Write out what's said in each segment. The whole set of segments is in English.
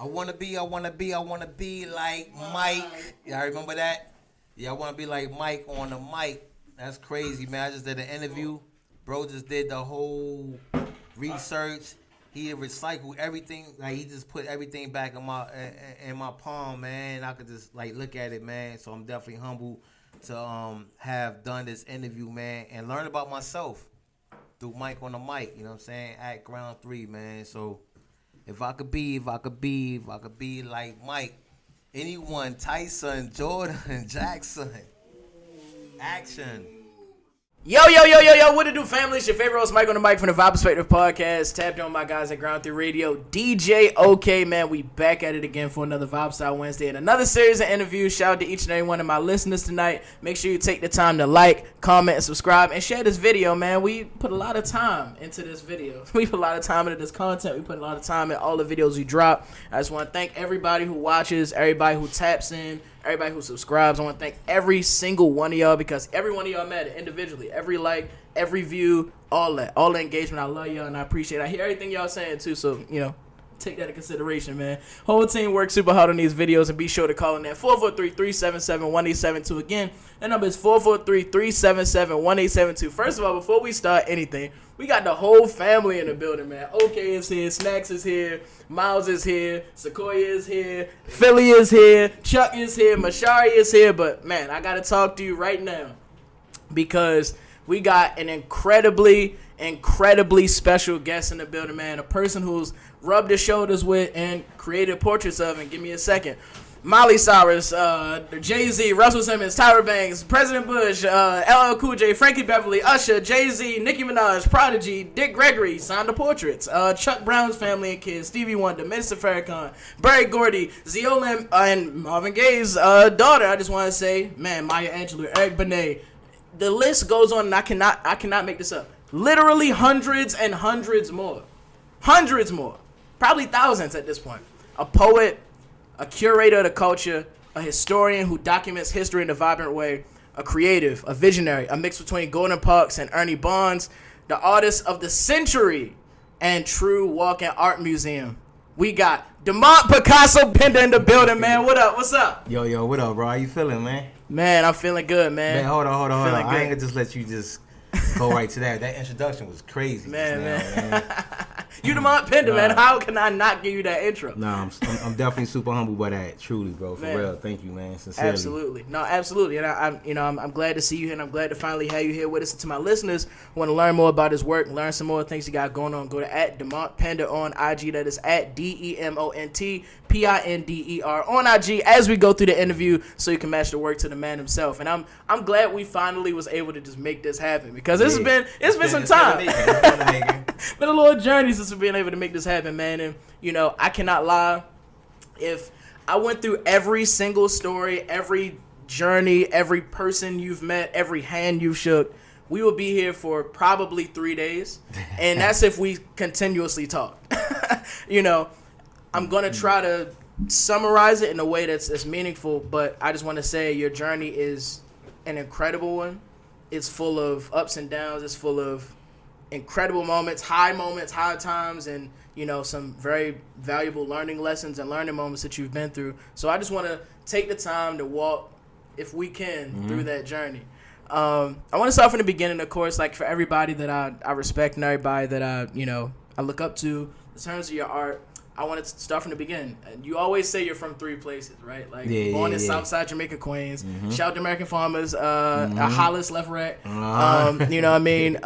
I wanna be like Mike. Y'all remember that? Yeah, I wanna be like Mike on the mic. That's crazy, man. I just did an interview. Bro just did the whole research. He recycled everything. Like he just put everything back in my palm, man. I could just like look at it, man. So I'm definitely humbled to have done this interview, man, and learn about myself through Mike on the mic. You know what I'm saying? At Ground 3, man. So if I could be like Mike, anyone, Tyson, Jordan, Jackson, action. Yo, what it do, family? It's your favorite host, Mike on the mic from the Vibe Perspective Podcast. Tapped on my guys at Ground 3 Radio. DJ OK, man, we back at it again for another Vibe Style Wednesday and another series of interviews. Shout out to each and every one of my listeners tonight. Make sure you take the time to like, comment, and subscribe, and share this video, man. We put a lot of time into this video. We put a lot of time into this content. We put a lot of time in all the videos we drop. I just want to thank everybody who watches, everybody who taps in, everybody who subscribes. I want to thank every single one of y'all because every one of y'all matter individually. Every like, every view, all that. All the engagement. I love y'all and I appreciate it. I hear everything y'all saying too, so, take that into consideration, man. Whole team works super hard on these videos, and be sure to call in at 443-377-1872. Again, that number is 443-377-1872. First of all, before we start anything, we got the whole family in the building, man. OK is here, Snacks is here, Miles is here, Sequoia is here, Philly is here, Chuck is here, Mashari is here. But, man, I got to talk to you right now because we got an incredibly special guest in the building, man. A person who's rubbed his shoulders with and created portraits of. And give me a second. Miley Cyrus, Jay-Z, Russell Simmons, Tyra Banks, President Bush, LL Cool J, Frankie Beverly, Usher, Jay-Z, Nicki Minaj, Prodigy, Dick Gregory signed the portraits. Chuck Brown's family and kids, Stevie Wonder, Minister Farrakhan, Berry Gordy, Ziola, and Marvin Gaye's daughter. I just want to say, man, Maya Angelou, Eric Benet. The list goes on, and I cannot make this up. Literally hundreds and hundreds more. Hundreds more. Probably thousands at this point. A poet, a curator of the culture, a historian who documents history in a vibrant way, a creative, a visionary, a mix between Gordon Parks and Ernie Bonds, the artist of the century, and true walking art museum. We got Demont Piekaso Pinder in the building, man. What up? What's up? Yo, what up, bro? How you feeling, man? Man, I'm feeling good, man. Man, hold on. I ain't gonna just let you just go right to that. That introduction was crazy. Man. You Demont Pinder, man. How can I not give you that intro? Nah, I'm definitely super humbled by that. Truly, bro. For real. Thank you, man. Sincerely. Absolutely. No, absolutely. And I'm glad to see you here, and I'm glad to finally have you here with us. And to my listeners who want to learn more about his work, learn some more things he got going on, go to @Demont Pinder on IG. That is @DEMONTPINDER on IG as we go through the interview, so you can match the work to the man himself. And I'm glad we finally was able to just make this happen because it's been some time. It's been a little journey since we've been able to make this happen, man. And I cannot lie. If I went through every single story, every journey, every person you've met, every hand you've shook, we will be here for probably 3 days. And that's if we continuously talk. I'm going to try to summarize it in a way that's meaningful, but I just want to say your journey is an incredible one. It's full of ups and downs. It's full of incredible moments, high times, and some very valuable learning lessons and learning moments that you've been through. So I just want to take the time to walk, if we can, through that journey. I want to start from the beginning, of course, like for everybody that I respect and everybody that I look up to in terms of your art. I want to start from the beginning. You always say you're from 3 places, right? Like born in Southside Jamaica, Queens. Shout out to American Farmers, Hollis, Left Rack. You know what I mean?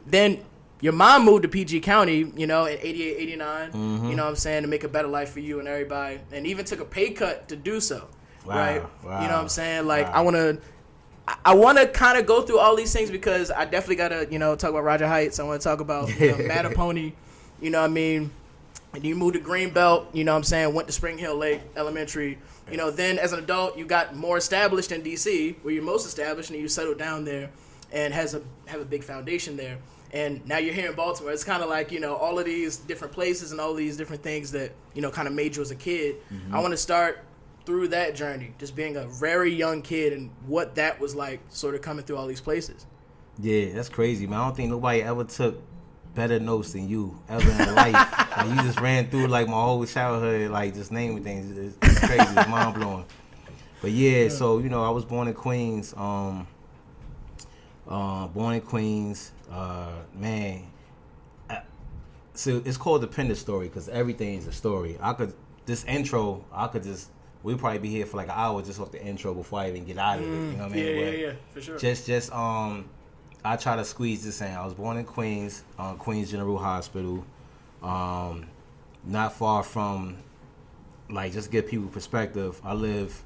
Then your mom moved to PG County, in 88, 89. You know what I'm saying? To make a better life for you and everybody. And even took a pay cut to do so. Wow, right? Wow. You know what I'm saying? Like, I want to kind of go through all these things because I definitely got to, talk about Roger Heights. I want to talk about Mattapony. You know what I mean? And you moved to Greenbelt, went to Spring Hill Lake Elementary. Then as an adult, you got more established in D.C., where you're most established, and you settled down there and have a big foundation there. And now you're here in Baltimore. It's kind of like, all of these different places and all these different things that, kind of made you as a kid. I want to start through that journey, just being a very young kid and what that was like sort of coming through all these places. Yeah, that's crazy, man. I don't think nobody ever took better notes than you ever in life. Like, you just ran through like my whole childhood, like just naming things. It's crazy. It's mind blowing. But yeah, so I was born in Queens. Man. So it's called the Pinder story because everything is a story. We'd probably be here for like an hour just off the intro before I even get out of it. You know what I mean? Yeah, for sure. Just I try to squeeze this in. I was born in Queens, Queens General Hospital, not far from, like, just give people perspective. I live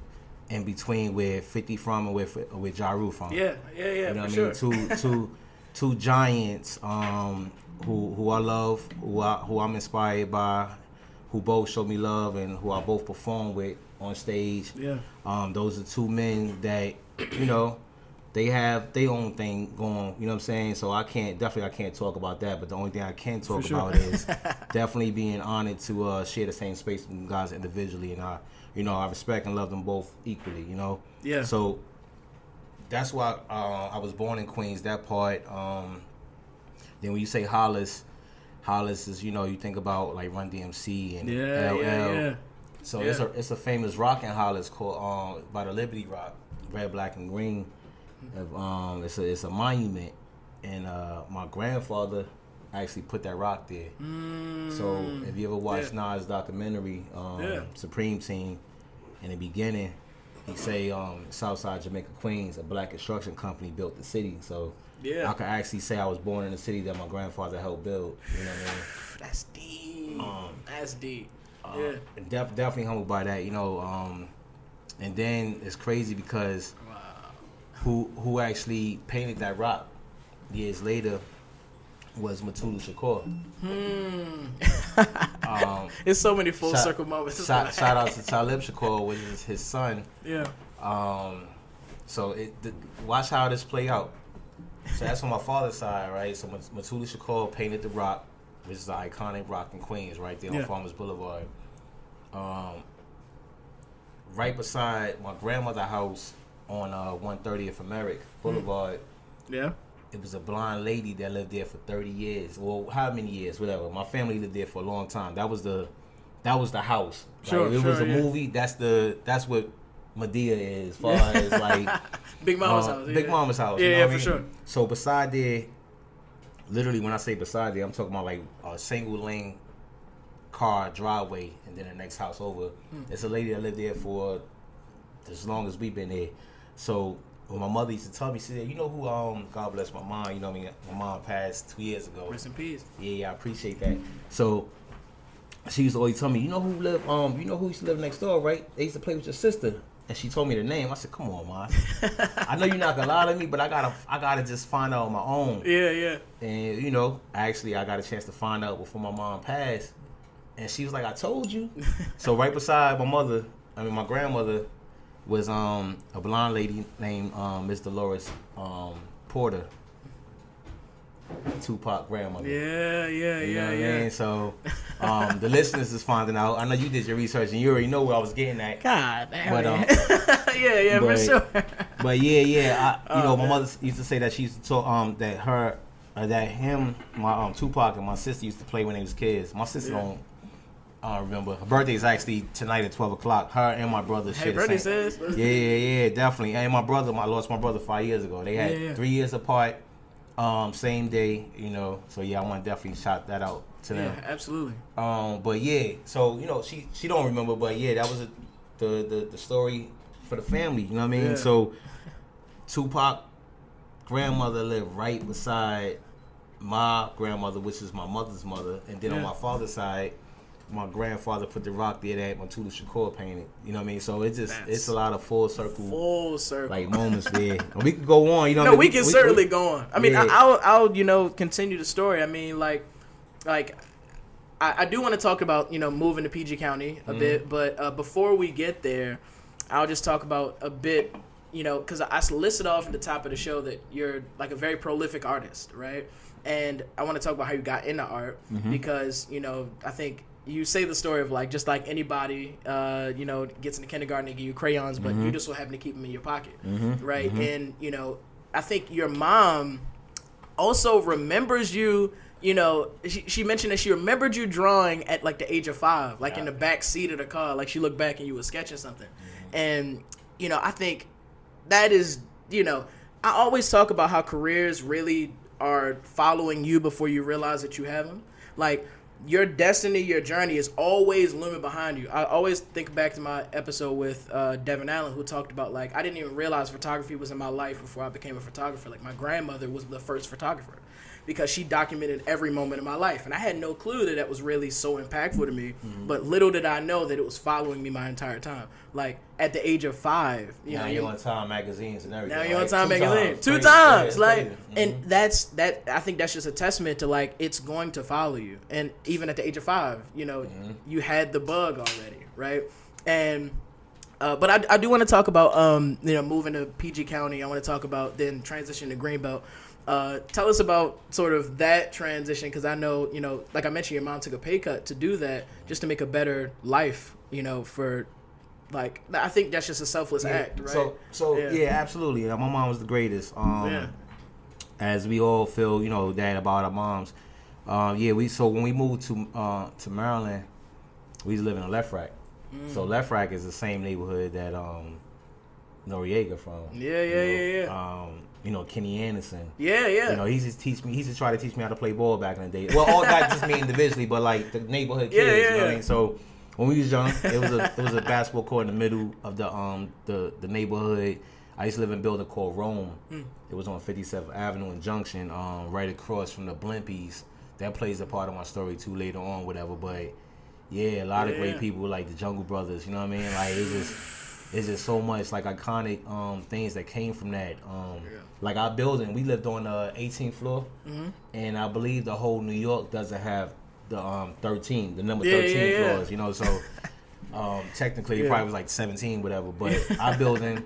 in between where 50 from and where Ja Rule from. Yeah. You know for what I mean? Sure. Two giants who I love, who I'm inspired by, who both show me love and who I both perform with on stage. Yeah. Those are two men that, they have their own thing going, you know what I'm saying? So I can't talk about that, but the only thing I can talk about is definitely being honored to share the same space with you guys individually, and I respect and love them both equally, Yeah. So that's why I was born in Queens, that part. Then when you say Hollis is, you think about like Run DMC and LL. Yeah. So it's a famous rock in Hollis called by the Liberty Rock, red, black, and green. It's a monument, and my grandfather actually put that rock there. So if you ever watched Nas' documentary, Supreme Team, in the beginning, he say Southside Jamaica, Queens, a black construction company built the city. So I could actually say I was born in a city that my grandfather helped build. You know what I mean? That's deep. That's deep. And definitely humbled by that, and then it's crazy because who actually painted that rock years later was Matulu Shakur. It's so many full circle moments. Shout out to Talib Shakur, which is his son. Yeah. So watch how this play out. So that's on my father's side, right? So Matulu Shakur painted the rock, which is the iconic rock in Queens, right there on Farmers Boulevard. Right beside my grandmother's house on 130th Merrick Boulevard. Yeah. It was a blonde lady that lived there for 30 years. Well, how many years? Whatever. My family lived there for a long time. That was the house. Sure. Like, it was a movie. That's what Medea is, as far as like Big Mama's house. Big Mama's house. Yeah, for sure. So beside there, literally when I say beside there, I'm talking about like a single lane car driveway, and then the next house over. It's a lady that lived there for as long as we've been there. So when my mother used to tell me, she said, "You know who? God bless my mom. You know what I mean? My mom passed 2 years ago. Rest in peace." Yeah, I appreciate that. So she used to always tell me, "You know who used to live next door, right? They used to play with your sister." And she told me the name. I said, "Come on, Ma. I know you're not gonna lie to me, but I gotta just find out on my own." Yeah. And I got a chance to find out before my mom passed. And she was like, "I told you." So right beside my grandmother, was a blonde lady named Miss Dolores Porter, Tupac grandmother. Yeah. You know what I mean? So the listeners is finding out. I know you did your research and you already know where I was getting at. God damn. But yeah, for sure. But my mother used to say that she used to talk that my Tupac and my sister used to play when they was kids. My sister don't. I don't remember. Her birthday is actually tonight at 12 o'clock. Her and my brother share the same. Says. Yeah, definitely. And I lost my brother 5 years ago. They had 3 years apart, same day, So I want to definitely shout that out to them. Yeah, absolutely. But yeah, so she don't remember, but yeah, that was the story for the family. You know what I mean? Yeah. So Tupac grandmother lived right beside my grandmother, which is my mother's mother, and then on my father's side, my grandfather put the rock there that Matulu Shakur painted. You know what I mean? So it's a lot of full circle like moments there. And we could go on. No, we can certainly go on. I mean, I'll continue the story. I mean, like I do want to talk about moving to PG County a bit, but before we get there, I'll just talk about a bit. Because I listed off at the top of the show that you're like a very prolific artist, right? And I want to talk about how you got into art because I think. You say the story of like just like anybody, gets into kindergarten, they give you crayons, but you just so happen to keep them in your pocket, right? And I think your mom also remembers you you know, she mentioned that she remembered you drawing at like the age of 5, like in the back seat of the car, like she looked back and you were sketching something. Mm-hmm. And, you know, I think that is, you know, I always talk about how careers really are following you before you realize that you have them. Like, your destiny, your journey is always looming behind you. I always think back to my episode with Devin Allen, who talked about, like, I didn't even realize photography was in my life before I became a photographer. Like, my grandmother was the first photographer because she documented every moment of my life. And I had no clue that that was really so impactful to me. Mm-hmm. But little did I know that it was following me my entire time. Like, at the age of 5. Now you're on Time magazines and everything. Now you're on Time magazine. 2 times. Like, mm-hmm. And that. I think that's just a testament to, like, it's going to follow you. And even at the age of 5, you know, mm-hmm. you had the bug already, right? And but I do want to talk about you know, moving to PG County. I want to talk about then transition to Greenbelt. Tell us about sort of that transition, because I know, you know, like I mentioned, your mom took a pay cut to do that just to make a better life, you know, for, like, I think that's just a selfless act, right? So yeah, absolutely. My mom was the greatest. As we all feel, you know, that about our moms. So when we moved to Maryland, we was living in Left Rack. So Left Rack is the same neighborhood that Noriega from. You know, Kenny Anderson. Yeah. You know, he used to try to teach me how to play ball back in the day. Well, all not just me individually, but like the neighborhood kids. You know what I mean? So when we was young, it was a basketball court in the middle of the neighborhood. I used to live in a building called Rome. It was on 57th Avenue and Junction, right across from the Blimpies. That plays a part of my story too later on, whatever. But yeah, a lot of great people like the Jungle Brothers. You know what I mean? Like it's just so much like iconic things that came from that. Like our building, we lived on the 18th floor, and I believe the whole New York doesn't have the number 13 floors. You know, so technically it probably was like 17, whatever. But our building,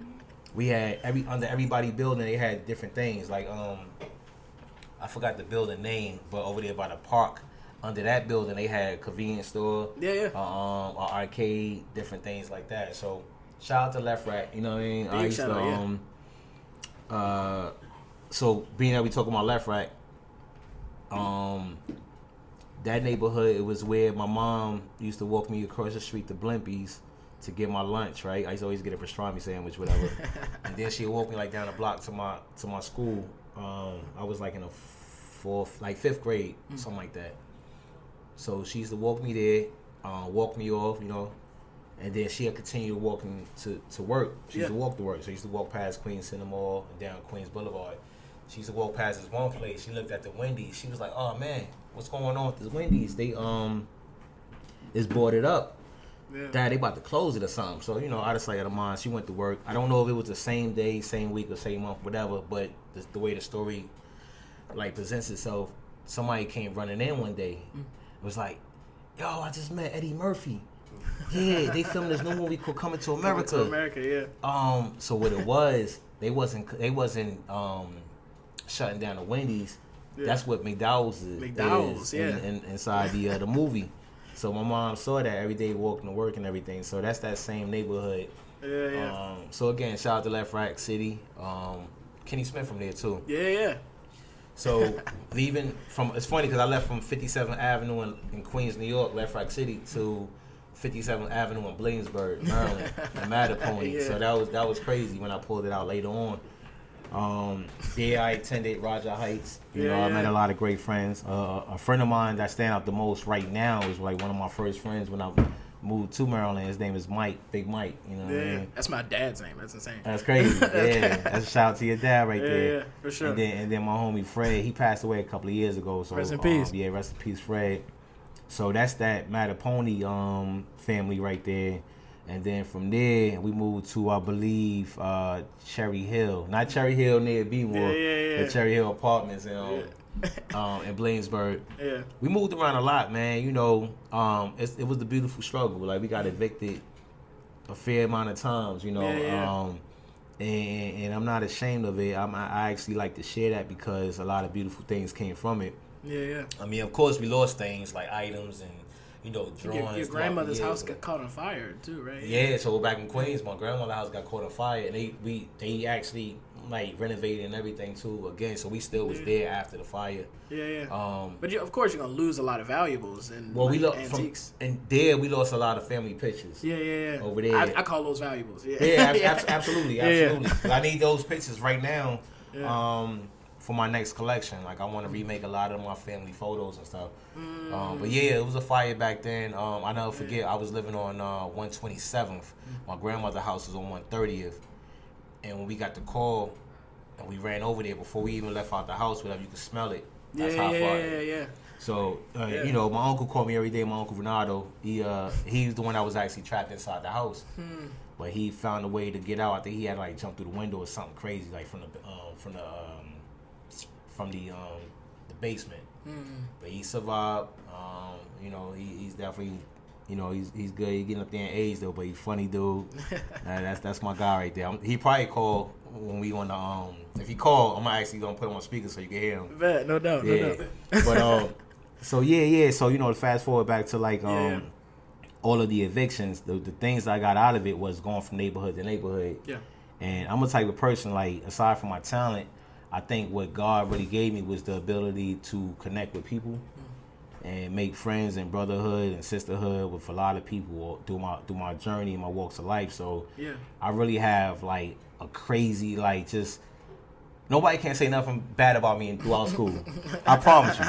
we had under everybody building they had different things. Like I forgot the building name, but over there by the park, under that building they had a convenience store, an arcade, different things like that. So shout out to Left Rack, you know what I mean? I used to so being that we talking about Left Rack, that neighborhood, it was where my mom used to walk me across the street to Blimpies to get my lunch, right? I used to always get a pastrami sandwich, whatever. And then she'd walk me like down the block to my school. I was like in the fifth grade, something like that. So she used to walk me there, walk me off, you know, and then she'll continue walking to work. She used to walk to work. So she used to walk past Queens Cinema Mall and down Queens Boulevard. She used to walk past this one place. She looked at the Wendy's. She was like, "Oh man, what's going on with this Wendy's? They it's boarded up. Dad, they about to close it or something." So, you know, out of sight, out of mind, she went to work. I don't know if it was the same day, same week, or same month, whatever, but the way the story like presents itself, somebody came running in one day. It was like, "Yo, I just met Eddie Murphy. Yeah, they filmed this new movie called Coming to America." Coming to America, yeah. So what it was, they wasn't shutting down the Wendy's. Yeah. That's what McDowell's is inside the movie. So my mom saw that every day walking to work and everything. So that's that same neighborhood. Yeah. So again, shout out to Left Rack City. Kenny Smith from there too. Yeah. So leaving from, it's funny because I left from 57th Avenue in Queens, New York, Left Rack City, to 57th Avenue in Bladensburg, Maryland, and Mattapony. So that was crazy when I pulled it out later on. There I attended Roger Heights. You know, I met a lot of great friends. A friend of mine that stand out the most right now is like one of my first friends when I moved to Maryland. His name is Mike, Big Mike. You know what I mean? That's my dad's name. That's insane. That's crazy. That's a shout out to your dad right there. Yeah, for sure. And then my homie Fred, he passed away a couple of years ago. So rest in peace. Rest in peace, Fred. So that's that Mattapony family right there. And then from there, we moved to, I believe, Cherry Hill. Not Cherry Hill near B-More, but Cherry Hill Apartments in Bladensburg. Yeah. We moved around a lot, man. You know, it was the beautiful struggle. Like, we got evicted a fair amount of times, you know. And I'm not ashamed of it. I actually like to share that because a lot of beautiful things came from it. Yeah. I mean, of course, we lost things like items and, you know, drawings. Your grandmother's house got caught on fire too, right? Yeah, so back in Queens, my grandmother's house got caught on fire, and they actually, like renovated and everything too again, so we still was there after the fire. But of course you're gonna lose a lot of valuables and we lost antiques. And there we lost a lot of family pictures. Over there, I call those valuables. Absolutely. I need those pictures right now. For my next collection, like I want to remake a lot of my family photos and stuff. But yeah, it was a fire back then. I never forget. I was living on 127th. My grandmother's house was on 130th, and when we got the call, and we ran over there before we even left out the house, whatever, you could smell it. That's how far. So you know, my uncle called me every day. My uncle Renato, he's the one that was actually trapped inside the house, but he found a way to get out. I think he had to like jump through the window or something crazy, like from the basement. But he survived. You know, he's definitely, you know, he's good. He's getting up there in age though, but he's funny dude. That's my guy right there. He probably called when we on the if he called, I'm actually gonna put him on speaker so you can hear him. Bet, no doubt. But so so you know, to fast forward back to like all of the evictions, the things I got out of it was going from neighborhood to neighborhood. And I'm a type of person, like, aside from my talent, I think what God really gave me was the ability to connect with people and make friends and brotherhood and sisterhood with a lot of people through my journey and my walks of life. So I really have like a crazy, like, just nobody can say nothing bad about me throughout school. I promise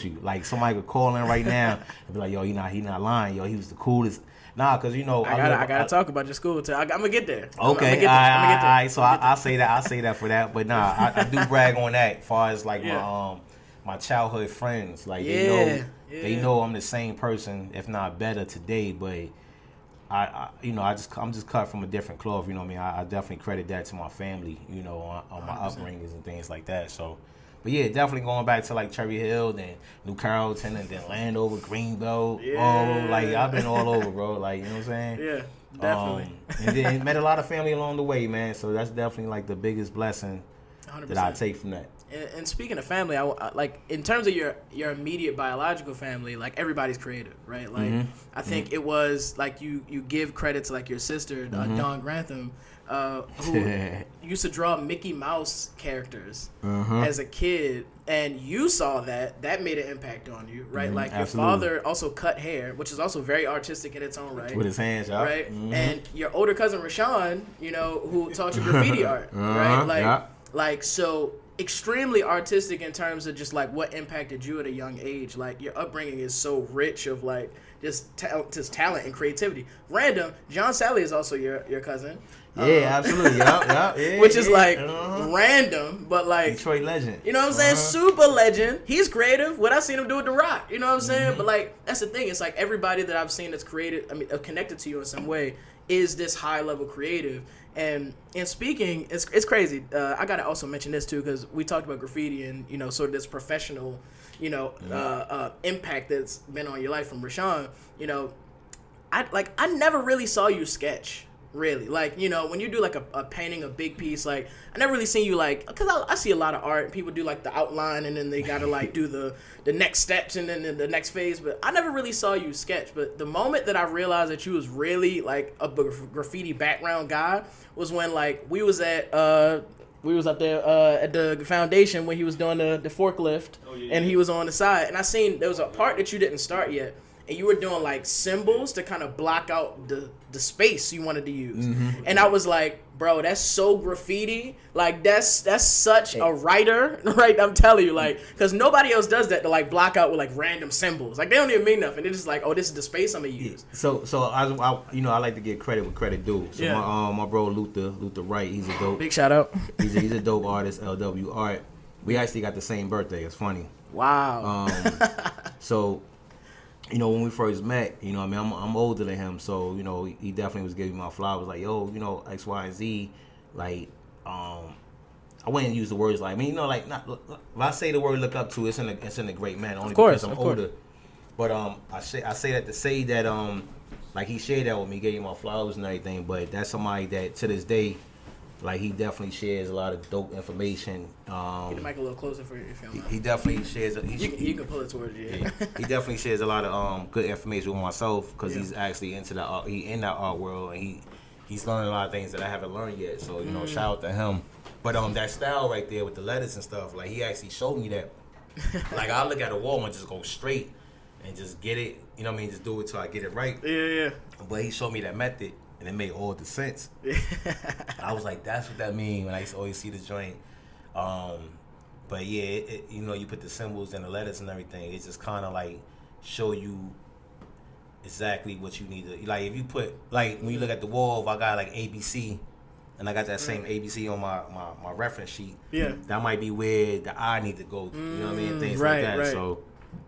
you. Like, somebody could call in right now and be like, yo, he not lying. Yo, he was the coolest. Nah, because, you know, I gotta talk about your school too. I'm gonna get there. Okay, all right. So I'll say that for that. But nah, I do brag on that as far as like my childhood friends. Like, they know I'm the same person, if not better today. But I'm just cut from a different cloth. You know what I mean? I definitely credit that to my family. You know, on my upbringings and things like that. So. But yeah, definitely going back to like Cherry Hill, then New Carrollton, and then Landover, Greenbelt. Like, I've been all over, bro. Like, you know what I'm saying? Yeah, definitely. And then met a lot of family along the way, man. So that's definitely like the biggest blessing 100%. That I take from that. And speaking of family, I like, in terms of your immediate biological family, like, everybody's creative, right? Like, I think it was like you give credit to like your sister, Dawn Grantham, who used to draw Mickey Mouse characters as a kid, and you saw that made an impact on you, right? Like, your father also cut hair, which is also very artistic in its own right, with his hands out, right? And your older cousin Rashawn, you know, who taught you graffiti art, right? Like, so extremely artistic in terms of just like what impacted you at a young age. Like, your upbringing is so rich of like just talent and creativity. Random, John Sally is also your cousin. Yeah, absolutely. Yeah, which is like random, but like Detroit legend. You know what I'm saying? Super legend. He's creative. What I seen him do with The Rock. You know what I'm saying? But like, that's the thing. It's like everybody that I've seen that's created, connected to you in some way, is this high level creative. And speaking, it's crazy. I gotta also mention this too, because we talked about graffiti and, you know, sort of this professional, you know, impact that's been on your life from Rashawn. You know, I never really saw you sketch. Really, like, you know, when you do like a painting, a big piece, like, I never really seen you like, because I see a lot of art, people do like the outline and then they gotta like do the next steps and then the next phase, but I never really saw you sketch. But the moment that I realized that you was really like a graffiti background guy was when like we was up there at the foundation when he was doing the forklift, and he was on the side, and I seen there was a part that you didn't start yet, and you were doing like symbols to kind of block out the space you wanted to use. And I was like, bro, that's so graffiti. Like, that's such a writer, right? I'm telling you, like, because nobody else does that, to like block out with like random symbols. Like, they don't even mean nothing. They're just like, oh, this is the space I'm gonna use. So I you know, I like to give credit where credit due. So my bro Luther Wright, he's a dope. Big shout out. He's a dope artist, LW Art. We actually got the same birthday. It's funny. Wow. So, you know, when we first met, you know what I mean, I'm older than him, so, you know, he definitely was giving me my flowers, like, yo, you know, X, Y, and Z, like, I wouldn't use the words like, I mean, you know, like, not, if I say the word look up to, it's in a great manner, only because I'm older. But I say that to say that, like, he shared that with me, gave me my flowers and everything, but that's somebody that, to this day, like, he definitely shares a lot of dope information. Get the mic a little closer for you if you don't mind. He definitely shares. You can pull it towards you. Yeah. He definitely shares a lot of good information with myself, because he's actually into the art. He in that art world, and he's learning a lot of things that I haven't learned yet. So, you know, shout out to him. But that style right there with the letters and stuff, like, he actually showed me that. Like, I look at a wall and just go straight and just get it, you know what I mean? Just do it till I get it right. Yeah. But he showed me that method, and it made all the sense. I was like, that's what that mean when I used to always see the joint. But yeah, you know, you put the symbols and the letters and everything, it just kind of like show you exactly what you need to, like, if you put, like, when you look at the wall, if I got like ABC, and I got that same ABC on my reference sheet, that might be where the I need to go, you know what I mean, things like that. So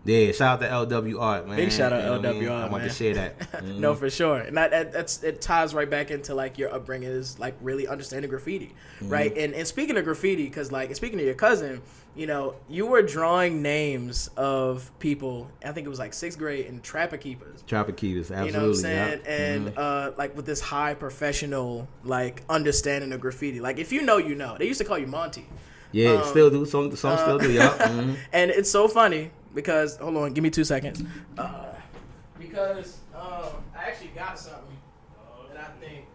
yeah, shout out to LW Art, man. Big shout out you know LW Art, I want to share that. No, for sure. And it ties right back into like your upbringing is like really understanding graffiti, right? And speaking of graffiti, because like speaking of your cousin, you know, you were drawing names of people. I think it was like 6th grade in Trapper Keepers. Trapper Keepers, absolutely. You know what I'm saying? And like with this high professional like understanding of graffiti. Like if you know, you know. They used to call you Monty. Yeah, still do. Some still do, yeah. And it's so funny because, hold on, give me 2 seconds. Because I actually got something that I think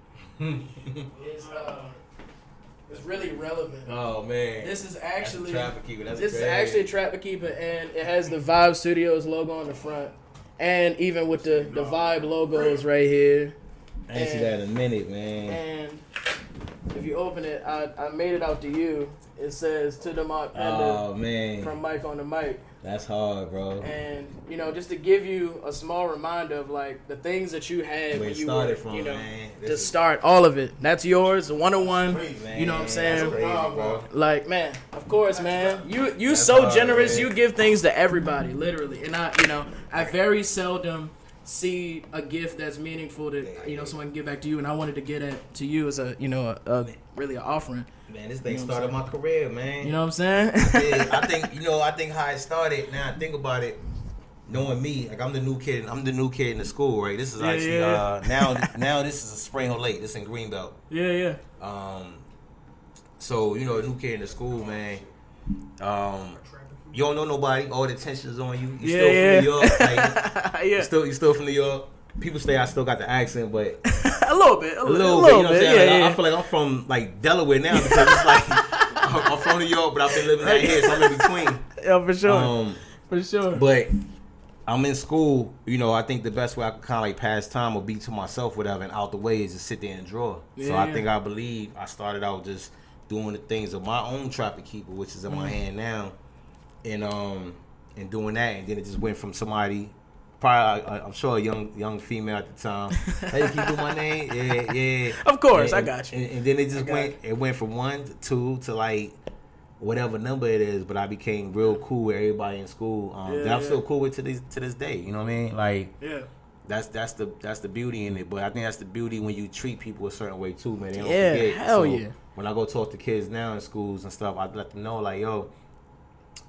is really relevant. Oh, man. This is actually Trapper Keeper. This is actually a Trapper Keeper, and it has the Vibe Studios logo on the front. And even with the Vibe logos right here. I ain't see that in a minute, man. And if you open it, I made it out to you. It says to Demont Pinder from MikeOnTheMic. That's hard, bro. And, you know, just to give you a small reminder of, like, the things that you had when you were, you know, to start all of it. That's yours, 101. You know what I'm saying? Crazy, bro. Like, man, of course, man. You so hard, generous. Man. You give things to everybody, literally. And I very seldom see a gift that's meaningful that, you know, someone can give back to you. And I wanted to get it to you as a, you know, really an offering. Man, this thing started my career, man. You know what I'm saying? Yeah, I think how it started. Now I think about it, knowing me, like I'm the new kid in the school, right? This is actually now this is a Spring Hill Lake. This in Greenbelt. Yeah. So you know, a new kid in the school, man. You don't know nobody. All the attention's on you. You still from New York, like, you still from New York. People say I still got the accent, but a little bit. You know what I'm saying? Like, I feel like I'm from like Delaware now because it's like I'm from New York, but I've been living out here, so I'm in between. Yeah, for sure. For sure. But I'm in school. You know, I think the best way I can kind of like pass time or be to myself, whatever, and out the way is to sit there and draw. So I believe I started out just doing the things of my own Trapper Keeper, which is in my hand now, and doing that, and then it just went from somebody. Probably, I'm sure a young female at the time. Hey, can you do my name? Yeah. Of course, I got you. And then it just went from 1 to 2 to like whatever number it is. But I became real cool with everybody in school. That I'm still cool with to this day. You know what I mean? Like, that's the beauty in it. But I think that's the beauty when you treat people a certain way too, man. They don't forget. Hell yeah. When I go talk to kids now in schools and stuff, I let them know like, yo,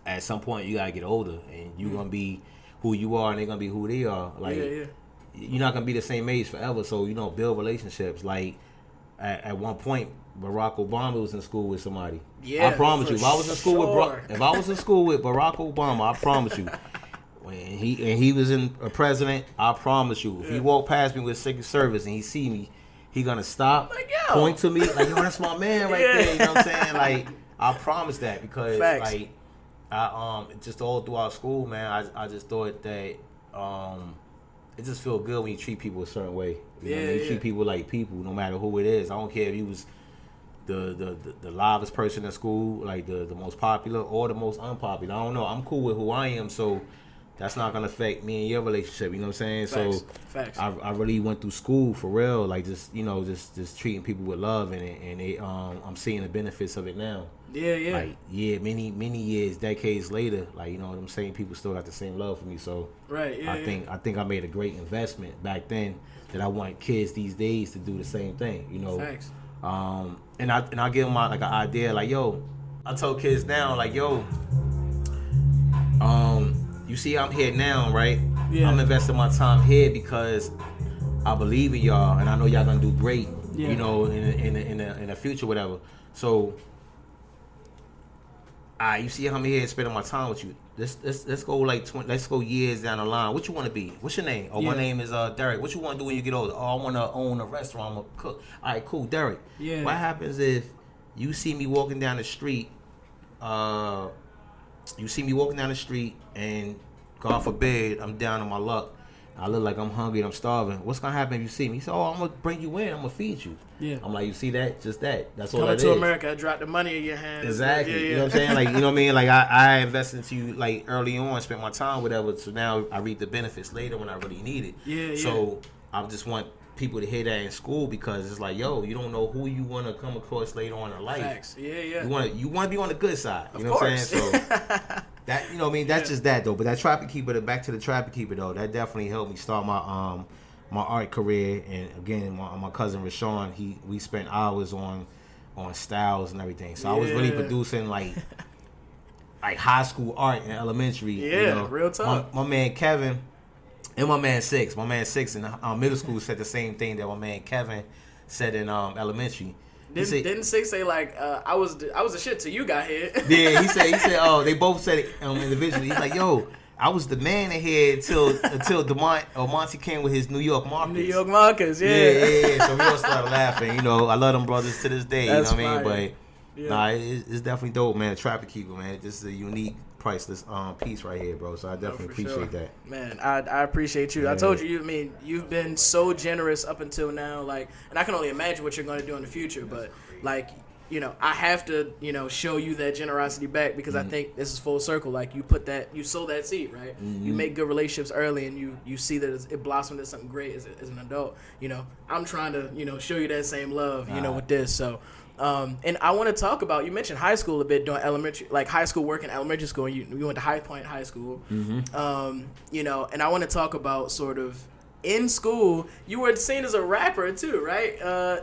at some point you gotta get older and you gonna be who you are and they're gonna be who they are. Like you're not gonna be the same age forever, so you know, build relationships. Like at one point Barack Obama was in school with somebody. I promise you, if I was in school with Barack Obama, I promise you, when he was in a president, I promise you, if he walked past me with Secret Service and he see me, he gonna stop, point to me, like, yo, that's my man right there. You know what I'm saying? Like, I promise that because like I just all throughout school, man, I just thought that it just feel good when you treat people a certain way. You know, you treat people like people, no matter who it is. I don't care if you was the livest person in school, like the most popular or the most unpopular. I don't know. I'm cool with who I am, so that's not gonna affect me and your relationship. You know what I'm saying? Facts. I really went through school for real, like just treating people with love and they I'm seeing the benefits of it now. Like many years, decades later, like, you know what I'm saying, people still got the same love for me. So I think I made a great investment back then that I want kids these days to do the same thing. You know. Facts. And I give them like an idea, like, yo, I told kids now, like, yo, you see I'm here now, right? I'm investing my time here because I believe in y'all and I know y'all gonna do great, you know, in the future, whatever. So you see how many years spending my time with you. Let's go like 20. Let's go years down the line. What you want to be? What's your name? Oh, my name is Derek. What you want to do when you get older? Oh, I want to own a restaurant. I'm a cook. All right, cool, Derek. Yeah. What happens if you see me walking down the street? And God forbid I'm down on my luck. I look like I'm hungry and I'm starving. What's gonna happen if you see me? He said, "Oh, I'm gonna bring you in. I'm gonna feed you." Yeah. I'm like, you see that? Just that. That's all Coming that to is. America, I dropped the money in your hands. Exactly. Yeah. You know what I'm saying? Like, you know what I mean? Like, I invested into you like early on, spent my time, whatever. So now I reap the benefits later when I really need it. Yeah. So I just want people to hear that in school because it's like, yo, you don't know who you want to come across later on in life. Facts. Yeah. You want to be on the good side. You know Of what I'm saying? course. So that, you know what I mean? That's just that though. But that Trapper Keeper, back to the Trapper Keeper though, that definitely helped me start my my art career. And again, my cousin Rashawn, we spent hours on styles and everything. So I was really producing like high school art in elementary. Yeah, you know? real talk. My man Kevin and my man Six in middle school said the same thing that my man Kevin said in elementary. Didn't Six say like I was the shit till you got here? Yeah, he said oh, they both said it individually. He's like, yo, I was the man in here until Demont or Monty came with his New York Markers. New York Markers, yeah. Yeah. So we all started laughing. You know, I love them brothers to this day. That's you know what I mean? fire. But Yeah. nah, it's definitely dope, man. Trapper Keeper, man. This is a unique, priceless piece right here, bro. So I definitely appreciate that. Man, I appreciate you. Yeah. I told you, I mean, you've been so generous up until now, like, and I can only imagine what you're going to do in the future, but like, you know, I have to, you know, show you that generosity back because I think this is full circle. Like, you sow that seed, right? You make good relationships early, and you see that it blossomed into something great as an adult. You know, I'm trying to, you know, show you that same love, you know, with this. So, and I want to talk about, you mentioned high school a bit, doing elementary, like high school work in elementary school. You went to High Point High School, you know, and I want to talk about sort of in school, you were seen as a rapper too, right?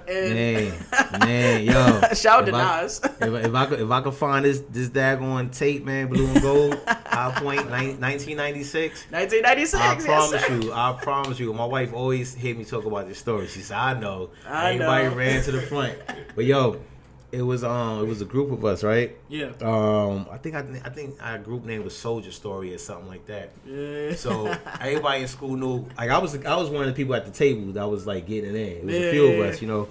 And man, yo. Shout out to Nas. If I could find this daggone tape, man, Blue and Gold, High Point, 1996. 1996. I promise you. My wife always hear me talk about this story. She said, I know. Everybody ran to the front. But yo, it was a group of us, right? Yeah. I think our group name was Soldier Story or something like that. Yeah. So everybody in school knew. Like I was one of the people at the table that was like getting in. It was a few of us, you know.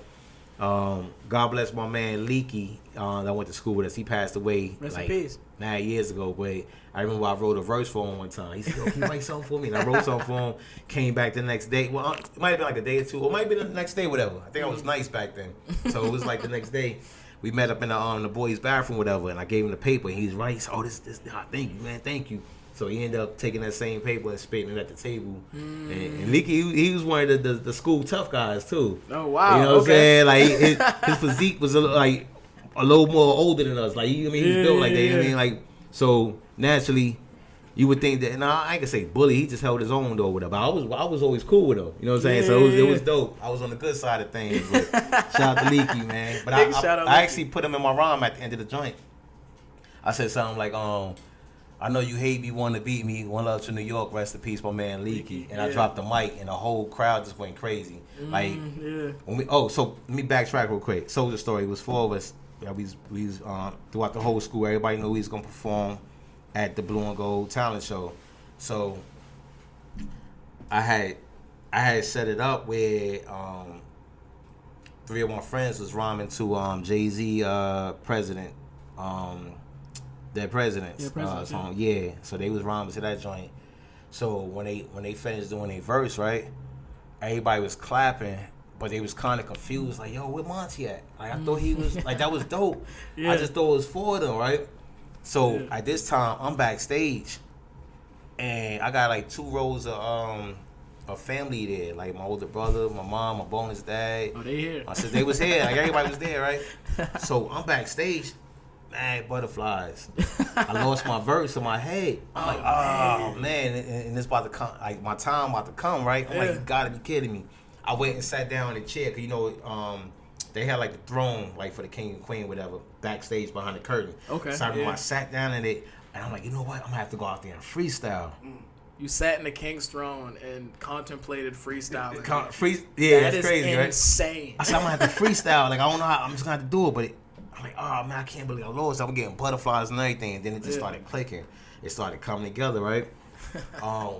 God bless my man Leaky that went to school with us. He passed away Rest like in peace. 9 years ago. But I remember I wrote a verse for him one time. He said, "Yo, can you write something for me?" And I wrote something for him. Came back the next day. Well, it might have been like a day or two, or it might have been the next day, whatever. I think I was nice back then, so it was like the next day. We met up in the boys' bathroom, whatever, and I gave him the paper. And he's right. He said, "Oh, this, thank you, man, thank you." So he ended up taking that same paper and spitting it at the table. And Leaky, he was one of the school tough guys too. Oh wow! You know what I'm saying? Like his physique was a little more older than us. Like, you know what I mean? He was built like that. You know what I mean? Like, so naturally, you would think that. And I ain't gonna say bully. He just held his own though, whatever. I was always cool with him. You know what I'm saying? So it was dope. I was on the good side of things. But shout out to Leaky, man. But I actually put him in my rhyme at the end of the joint. I said something like, I know you hate me, want to beat me. One love to New York, rest in peace, my man Leaky. And I dropped the mic, and the whole crowd just went crazy. Like, so let me backtrack real quick. Soldier Story was 4 of us. Yeah, we throughout the whole school. Everybody knew he was gonna perform at the Blue and Gold talent show. So I had set it up where 3 of my friends was rhyming to Jay-Z President. Their presidents. Song. Yeah. So they was rhyming to that joint. So when they finished doing their verse, right, everybody was clapping, but they was kind of confused, like, yo, where Monty at? Like, I thought he was like, that was dope. Yeah. I just thought it was 4 of them, right? So at this time, I'm backstage, and I got like 2 rows of family there, like my older brother, my mom, my bonus dad. Oh, they here. I said they was here, like everybody was there, right? So I'm backstage. Man, butterflies. I lost my verse in my head. I'm like, oh man, and it's about to come, like my time about to come, right? I'm like, you gotta be kidding me. I went and sat down in a chair, cause you know, they had like the throne, like for the king and queen, whatever, backstage behind the curtain. Okay. So I remember I sat down in it, and I'm like, you know what? I'm gonna have to go out there and freestyle. You sat in the king's throne and contemplated freestyling. Yeah, that that's crazy, insane. right? I said, I'm gonna have to freestyle. Like, I don't know how, I'm just gonna have to do it, but I'm like, oh man, I can't believe I lost. I'm getting butterflies and everything. And then it just started clicking. It started coming together, right?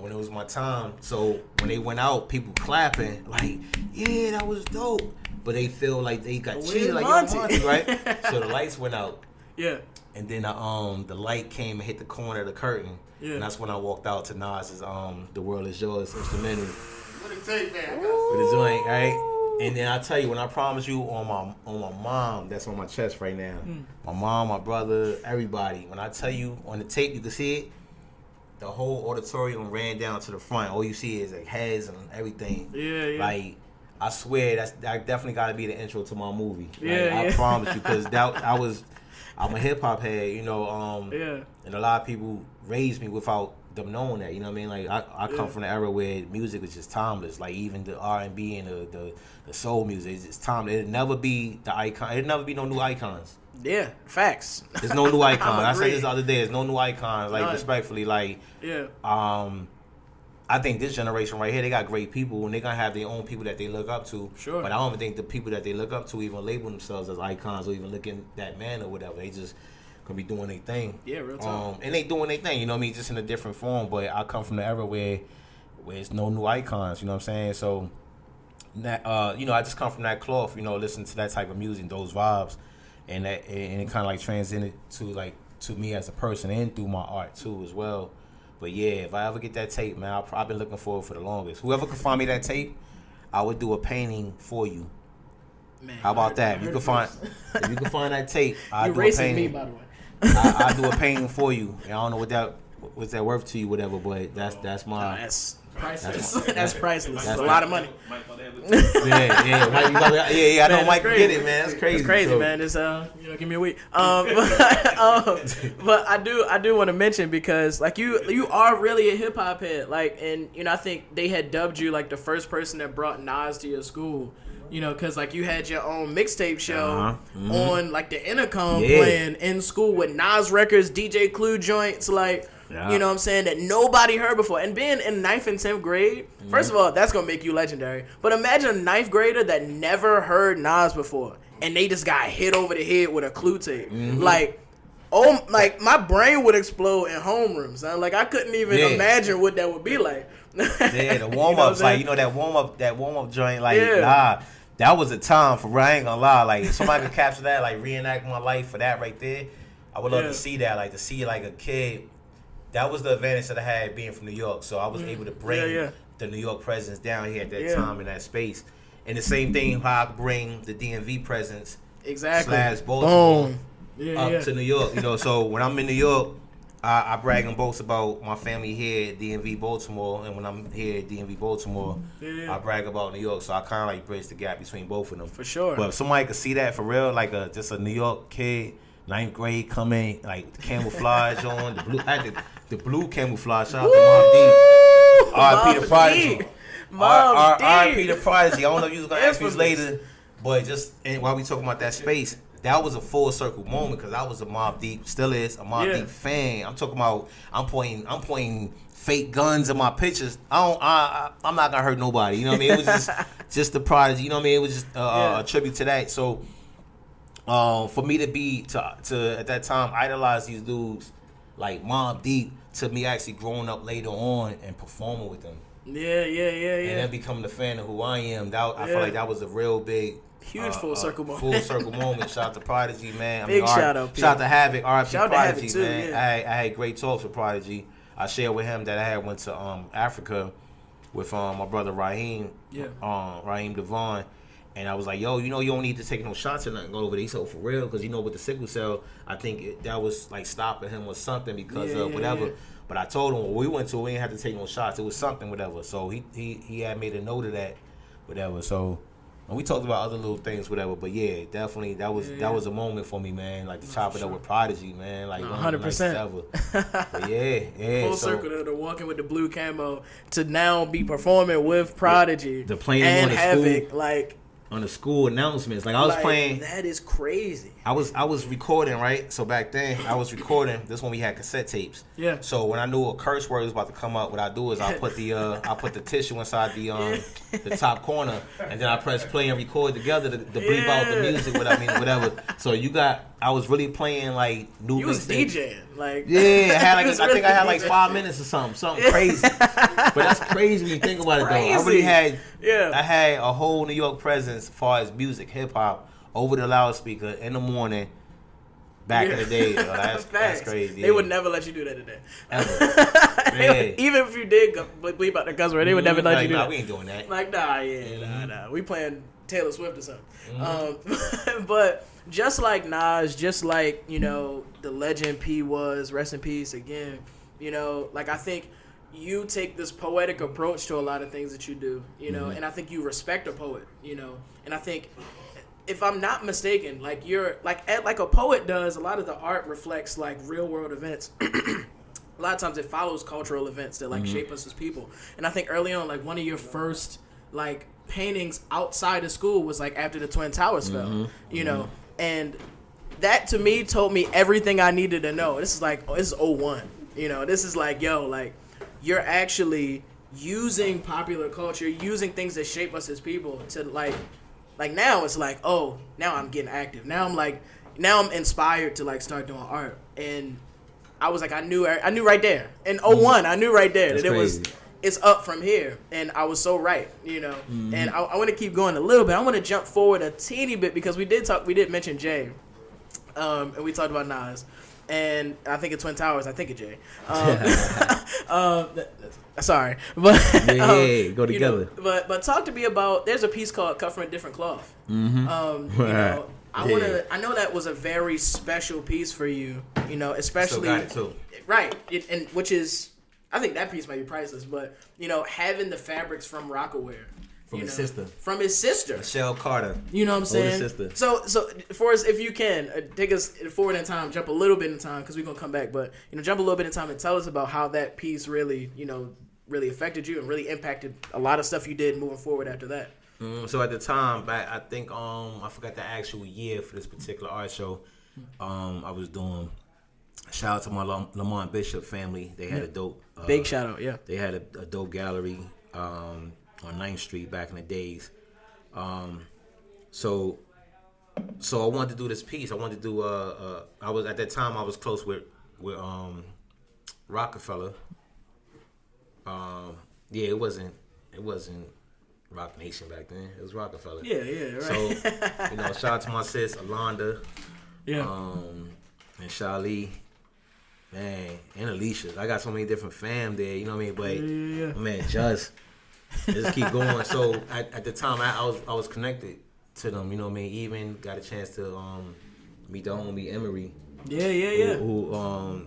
When it was my time. So when they went out, people clapping, like, yeah, that was dope. But they feel like they got cheated, like Monty, right? So the lights went out. Yeah. And then the light came and hit the corner of the curtain. Yeah. And that's when I walked out to Nas's The World Is Yours instrumental. What a tape, man. With the joint, right? And then I tell you, when I promise you on my mom, that's on my chest right now. My mom, my brother, everybody. When I tell you on the tape, you can see it. The whole auditorium ran down to the front. All you see is like heads and everything. Yeah. Like, I swear that definitely got to be the intro to my movie. Like, I promise you, because I'm a hip hop head, you know. And a lot of people raised me without them knowing that. You know what I mean? Like I come from the era where music was just timeless. Like even the R&B and the soul music is just timeless. It'd never be the icon. It'd never be no new icons. Yeah, facts. There's no new icons. I said this the other day. There's no new icons. Like respectfully, like I think this generation right here, they got great people, and they're gonna have their own people that they look up to. Sure. But I don't even think the people that they look up to even label themselves as icons or even look in that manner or whatever. They just gonna be doing their thing. Yeah, real talk. And they doing their thing, you know what I mean, just in a different form. But I come from the era where it's no new icons, you know what I'm saying? So that you know, I just come from that cloth, you know, listening to that type of music, those vibes, and it kind of like transcended to me as a person and through my art too as well. But yeah, if I ever get that tape, man, I've been looking for it for the longest. Whoever can find me that tape, I would do a painting for you. Man, how about that? If you can find that tape, I'll do a painting. Me, by the way. I'll do a painting for you. And I don't know what's that worth to you, whatever, but that's my. That's priceless. That's priceless. That's a lot of money. Yeah. I know Mike can get it, man. That's crazy. It's crazy, man. It's give me a week. But I do want to mention, because like you are really a hip hop head, like, and you know, I think they had dubbed you like the first person that brought Nas to your school. You know, because like you had your own mixtape show on like the intercom playing in school with Nas records, DJ Clue joints, like. Yeah. You know what I'm saying, that nobody heard before. And being in 9th and 10th grade, first of all, that's going to make you legendary. But imagine a 9th grader that never heard Nas before, and they just got hit over the head with a Clue tape. Like, my brain would explode in homerooms. Like, I couldn't even imagine what that would be like. Yeah, the warm-ups, like, you know, that warm-up joint, like, nah. That was a time for real. I ain't gonna lie. Like, if somebody could capture that, like, reenact my life for that right there, I would love to see that. Like, to see, like, a kid. That was the advantage that I had being from New York. So I was able to bring the New York presence down here at that time in that space. And the same thing, how I bring the DMV presence / Baltimore up to New York. You know, so when I'm in New York, I brag and boast about my family here at DMV Baltimore. And when I'm here at DMV Baltimore, I brag about New York. So I kind of like bridge the gap between both of them. For sure. But if somebody could see that for real, like just a New York kid, 9th grade coming, like camouflage on, the blue camouflage. Shout out to Mom D. R.I.P. the Prodigy. R.I.P. the Prodigy. I don't know if you was going to ask me later, but just while we talking about that space, that was a full circle moment, because I was a Mobb Deep, still is a Mobb Deep fan. I'm talking about, I'm pointing fake guns in my pictures. I'm not gonna hurt nobody. You know what I mean? It was just the Prodigy. You know what I mean? It was just a tribute to that. So for me to at that time idolize these dudes like Mobb Deep, to me actually growing up later on and performing with them. Yeah. And then becoming the fan of who I am. I feel like that was a real big, huge full circle moment. Full circle moment. Shout out to Prodigy, man. Shout out. Shout out to Havoc. R.I.P. Prodigy, too, man. I had great talks with Prodigy. I shared with him that I went to Africa with my brother Raheem. Raheem Devon. And I was like, yo, you know, you don't need to take no shots or nothing over there. He said, for real, because, you know, with the sickle cell, I think that was like stopping him or something because of whatever. But I told him when we went to, we didn't have to take no shots. It was something, whatever. So he had made a note of that, whatever. So and we talked about other little things, whatever. But yeah, definitely that was a moment for me, man. Like to chop it up with Prodigy, man. Like 100%. But yeah. Full circle to walking with the blue camo to now be performing with Prodigy. The playing and on the Havoc, school. like. on the school announcements. Like I was playing. That is crazy. I was recording, right? So back then I was recording. This when we had cassette tapes. Yeah. So when I knew a curse word was about to come up, what I do is I put the tissue inside the top corner, and then I press play and record together to bleep out the music. Whatever. So I was really playing like new. You was DJing, like yeah. I had like I think I had like 5 minutes or something crazy. But that's crazy when you think about it though. I really had I had a whole New York presence as far as music, hip hop, over the loudspeaker in the morning. Back in the day, that's crazy. They would never let you do that today. Ever. Even if you did bleep out the cuss word, they would never let you do that. We ain't doing that. Like, nah. We playing Taylor Swift or something. But just like Nas, just like, you know, the legend P was, rest in peace again, you know, like I think you take this poetic approach to a lot of things that you do, you know, and I think you respect a poet, you know, and I think if I'm not mistaken, like you're like a poet does, a lot of the art reflects like real world events. A lot of times it follows cultural events that like shape us as people. And I think early on, like one of your first like paintings outside of school was like after the Twin Towers fell, you know, and that to me told me everything I needed to know. This is 01, you know, this is like, yo, like you're actually using popular culture, using things that shape us as people to like now it's like, oh, now I'm getting active. Now I'm inspired to like start doing art. And I was like, I knew right there. In 01, I knew right there That's that crazy. It's up from here. And I was so right, you know. And I want to keep going a little bit. I want to jump forward a teeny bit because we did mention Jay. And we talked about Nas. And I think of Twin Towers, I think of Jay. Sorry, but go together. You know, but talk to me about. There's a piece called "Cut from a Different Cloth." You know, I know that was a very special piece for you. You know, especially Still got it too. Right, and which is, I think that piece might be priceless. But you know, having the fabrics from Rockaware. From his sister. From his sister. Michelle Carter. You know what I'm saying? Sister. So for us, if you can, take us forward in time, jump a little bit in time, because we're going to come back. But, you know, jump a little bit in time and tell us about how that piece really, you know, really affected you and really impacted a lot of stuff you did moving forward after that. So at the time, I think, I forgot the actual year for this particular art show I was doing. Shout out to my Lamont Bishop family. They had a dope. Big shout out, yeah. They had a dope gallery on 9th Street back in the days. So I wanted to do this piece. I wanted to do I was at that time I was close with Rockefeller. It wasn't Rock Nation back then. It was Rockefeller. Yeah, right. So, you know, shout out to my sis Alonda. Yeah. And Shali. Man, and Alicia. I got so many different fam there, you know what I mean? But man, just keep going. So at the time I was connected to them, you know what I mean? Even got a chance to meet the homie Emery. Yeah. Who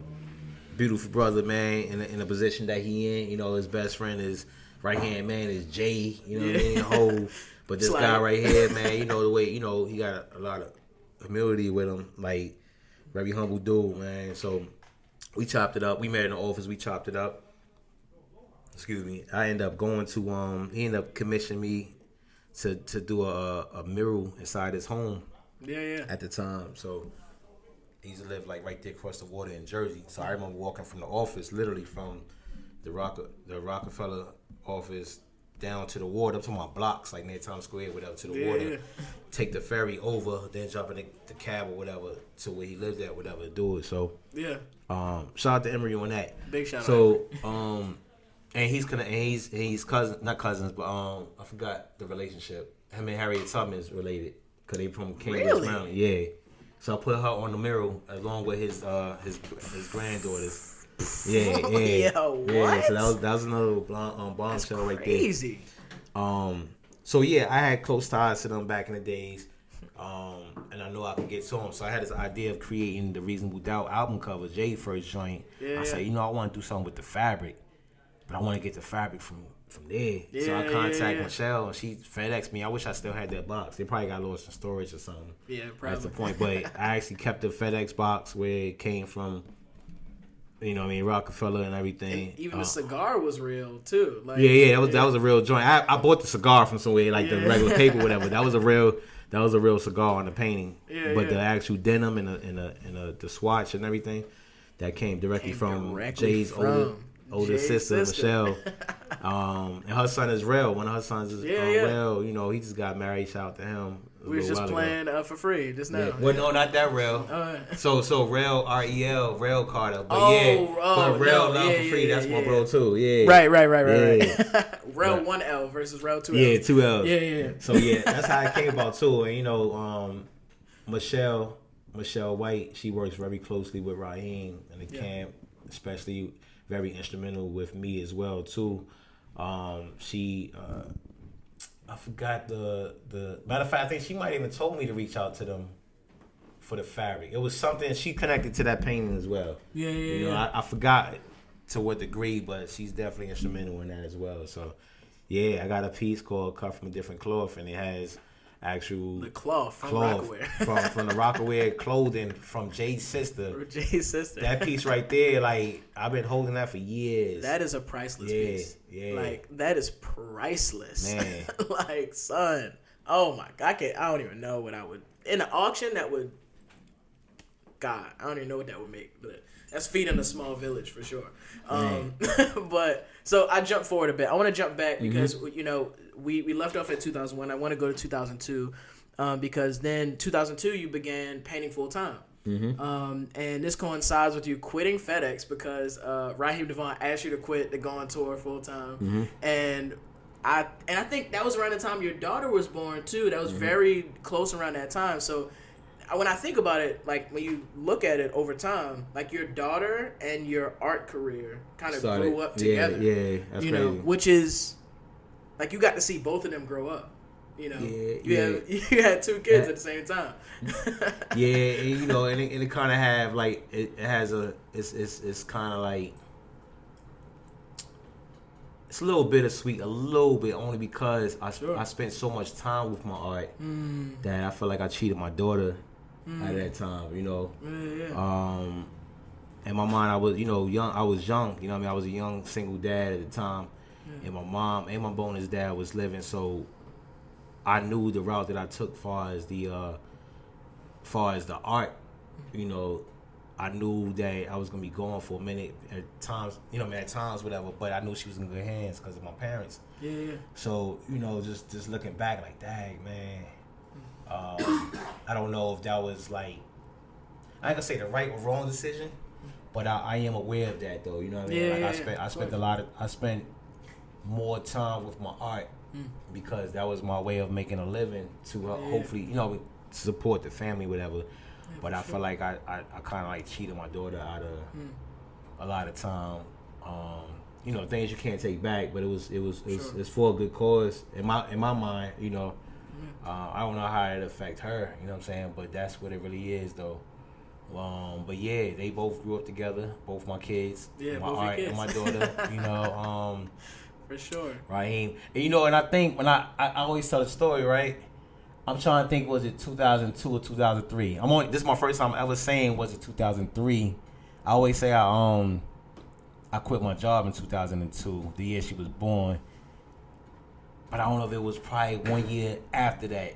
beautiful brother, man, in the position that he in. You know, his best friend is right hand man is Jay, you know what I mean? But this guy right here, man, you know the way, you know, he got a lot of humility with him, like very humble dude, man. So we chopped it up. We met in the office. We chopped it up. Excuse me. I ended up going to he ended up commissioning me to do a mural inside his home. Yeah. At the time, so he used to live like right there across the water in Jersey. So I remember walking from the office, literally from the Rockefeller office down to the water, up to my blocks, like near Times Square, whatever, to the water. Yeah. Take the ferry over, then jump in the cab or whatever to where he lived at, whatever, to do it. So shout out to Emery on that. Big shout out. So and he's cousins, not cousins, but I forgot the relationship. Him and Harriet Tubman is related because they from Cambridge Mountain. Yeah. So I put her on the mural along with his granddaughters. Yeah. What? So that was another bombshell right there. Crazy. So yeah, I had close ties to them back in the days, and I knew I could get to them. So I had this idea of creating the Reasonable Doubt album cover, Jay first joint. I said, you know, I want to do something with the fabric, but I want to get the fabric from there. So I contacted Michelle, and she FedExed me. I wish I still had that box. They probably got lost in storage or something. Yeah, probably. That's the point. But I actually kept the FedEx box where it came from. You know what I mean? Rockefeller and everything. And even the cigar was real too. Like, that was a real joint. I bought the cigar from somewhere, like the regular paper, whatever. That was a real cigar on the painting. But the actual denim and the swatch and everything that came directly from Jay's older sister Michelle. And her son is real. One of her sons is real. You know, he just got married. Shout out to him. We was just playing for free just now. Yeah. Well, no, not that real. So real Rail Carter. But but real love for free. That's my bro too. Yeah. Right. Rail 1L versus Rail 2L. Yeah, 2L. Yeah. So that's how it came about too. And you know, Michelle White, she works very closely with Raheem in the camp, especially very instrumental with me as well too. She I forgot the matter of fact, I think she might even told me to reach out to them for the fabric. It was something she connected to that painting as well. You know, I forgot to what degree, but she's definitely instrumental in that as well. So I got a piece called Cut from a Different Cloth, and it has actual the cloth from Rockaware. from the Rockaware clothing from Jay's sister. That piece right there, like I've been holding that for years. That is a priceless piece. Yeah. Like that is priceless. Man. Like, son. Oh my God. I don't even know what I would in an auction that would God, I don't even know what that would make. But that's feeding a small village for sure. But so I jumped forward a bit. I want to jump back because you know we left off at 2001. I want to go to 2002 because then 2002 you began painting full time. And this coincides with you quitting FedEx because Raheem Devon asked you to quit to go on tour full time. And I think that was around the time your daughter was born too. That was very close around that time. So when I think about it, like when you look at it over time, like your daughter and your art career kind of grew up together. That's you know, which is like you got to see both of them grow up. You know, you had two kids at the same time. And, you know, and it kind of have like it has it's kind of like it's a little bittersweet, a little bit, only because I spent so much time with my art that I feel like I cheated my daughter at that time, you know. In my mind, I was, you know, young. I was young, you know what I mean? I was a young single dad at the time, and my mom and my bonus dad was living, so I knew the route that I took far as the art, you know. I knew that I was gonna be gone for a minute at times, you know, whatever. But I knew she was in good hands because of my parents. So you know, just looking back, like, dang, man. I don't know if that was like, I ain't gonna say the right or wrong decision, but I am aware of that though. You know what I mean? I spent more time with my art because that was my way of making a living to hopefully, you know, support the family, whatever. But I feel like I kind of like cheated my daughter out of a lot of time. You know, things you can't take back, but it's for a good cause in my mind. You know, I don't know how it affect her. You know what I'm saying? But that's what it really is, though. But yeah, they both grew up together. Both my kids, my art and my daughter. You know, for sure. Raheem, and you know, and I think when I always tell the story, right? I'm trying to think, was it 2002 or 2003? This is my first time ever saying was it 2003. I always say I quit my job in 2002, the year she was born. But I don't know if it was probably 1 year after that.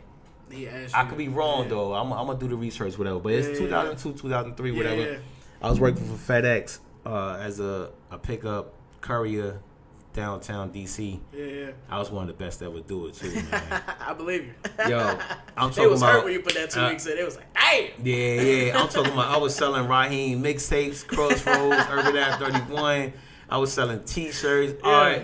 I could be wrong though. I'm gonna do the research, whatever. But it's 2002, 2003, whatever. I was working for FedEx as a pickup courier downtown DC. I was one of the best that would do it too, man. I believe you. Yo, I'm talking it was about. Hurt when you put that 2 weeks in. It was like, hey. Yeah. I'm talking about. I was selling Raheem mixtapes, Crossroads, Urban Ave 31. I was selling T-shirts, art.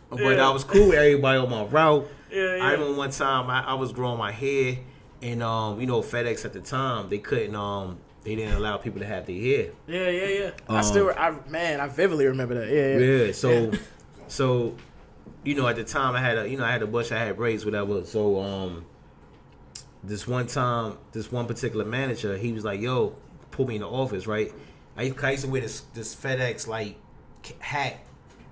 But I was cool with everybody on my route. I remember one time I was growing my hair, and you know, FedEx at the time they couldn't they didn't allow people to have their hair. I vividly remember that. So, you know, at the time I had a bush, I had braids, whatever. So, this one particular manager, he was like, "Yo, pull me in the office, right?" I used to wear this FedEx like hat,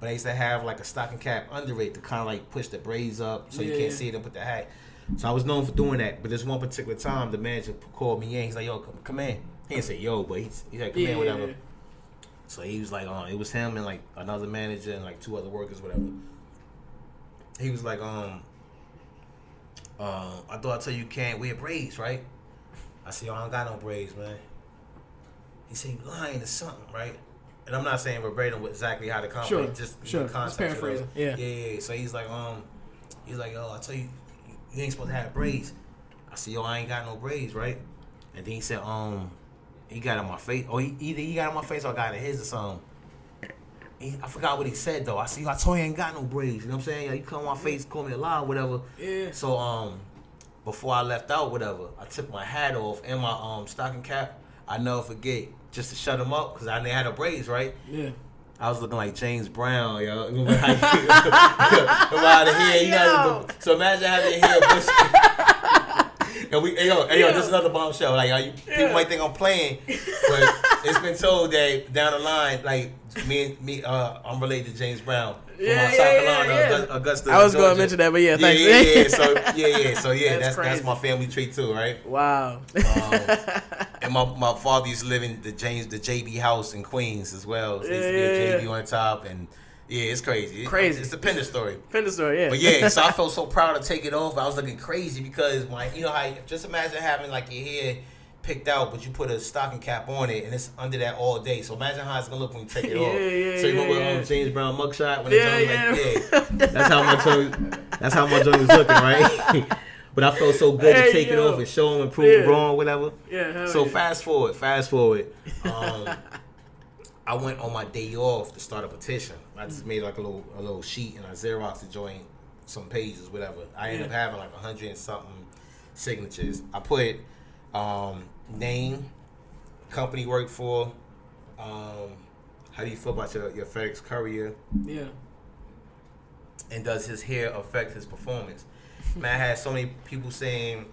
but I used to have like a stocking cap under it to kind of like push the braids up so you can't see it and put the hat. So I was known for doing that. But this one particular time, the manager called me in. He's like, "Yo, come in." He didn't say yo, but he's like, "Come in, whatever." So he was like, it was him and like another manager and like 2 other workers, whatever. He was like, I thought I told you can't wear braids, right? I said, yo, I don't got no braids, man. He said, you lying or something, right? And I'm not saying verbatim exactly how the concept, just the concept. Paraphrasing. Yeah. So he's like, yo, I tell you, you ain't supposed to have braids. I said, yo, I ain't got no braids, right? And then he said, he got it on my face. Or either he got it on my face or I got it in his or something. I forgot what he said though. I said, yo, I told you I ain't got no braids. You know what I'm saying? Like, you come on my face, call me a lie, whatever. Yeah. So before I left out, whatever, I took my hat off and my stocking cap. I never forget, just to shut him up, because I didn't have no braids, right? Yeah. I was looking like James Brown, yo. Remember how the hair, you know. So imagine having your hair bushy. And yo, this is another bombshell. Like, people might think I'm playing, but it's been told that down the line, like me, I'm related to James Brown from South Carolina, Augusta. I was going to mention that, but yeah, thanks. So that's my family tree too, right? Wow. And my father used to live in the JB house in Queens as well. So used to be a JB on top, and it's crazy. It's a Pinder story. Pinder story, yeah. But so I felt so proud to take it off. I was looking crazy because just imagine having like your hair picked out, but you put a stocking cap on it, and it's under that all day. So imagine how it's gonna look when you take it off. So you remember James Brown mugshot when that's how my joint was looking, right? But I felt so good to take it off and show him and prove him wrong, whatever. So fast forward. I went on my day off to start a petition. I just made like a little sheet and I Xeroxed to join some pages, whatever. I ended up having like 100 and something signatures. I put name, company work for, how do you feel about your FedEx courier? Yeah. And does his hair affect his performance? Man, I had so many people saying,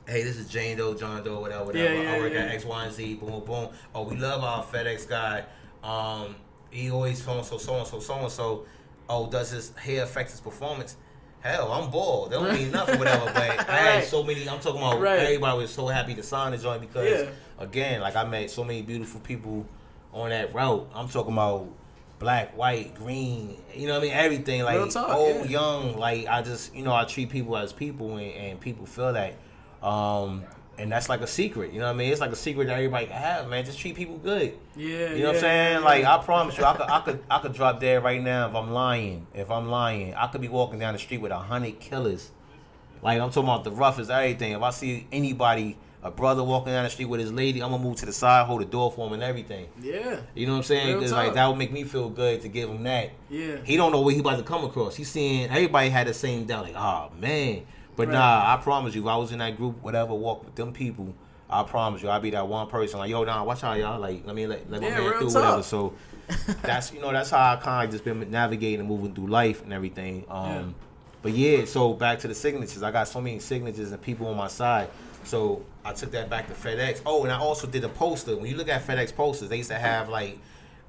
hey, this is Jane Doe, John Doe, whatever. I work at X, Y, and Z, boom, boom. Oh, we love our FedEx guy. He always so-and-so. Oh, does his hair affect his performance? Hell, I'm bald. That don't mean nothing, whatever. But I had so many, I'm talking about everybody was so happy to sign the joint because, again, like I met so many beautiful people on that route. I'm talking about black, white, green, you know what I mean? Everything, like old, young. Like, I just, I treat people as people and people feel that. And that's like a secret, you know what I mean? It's like a secret that everybody can have, man. Just treat people good. Yeah. You know what I'm saying? Like, I promise you, I could drop dead right now if I'm lying. I could be walking down the street with 100 killers. Like, I'm talking about the roughest everything. If I see anybody, a brother walking down the street with his lady, I'm gonna move to the side, hold the door for him and everything. Yeah. You know what I'm saying? Because like that would make me feel good to give him that. Yeah. He don't know what he about to come across. He's seeing everybody had the same doubt. Like, oh man. But nah, I promise you, if I was in that group, whatever, walk with them people, I promise you, I'd be that one person. Like, yo, nah, watch out, y'all. Like, let my man through, whatever. So that's that's how I kind of just been navigating and moving through life and everything. But so back to the signatures. I got so many signatures and people on my side. So I took that back to FedEx. Oh, and I also did a poster. When you look at FedEx posters, they used to have like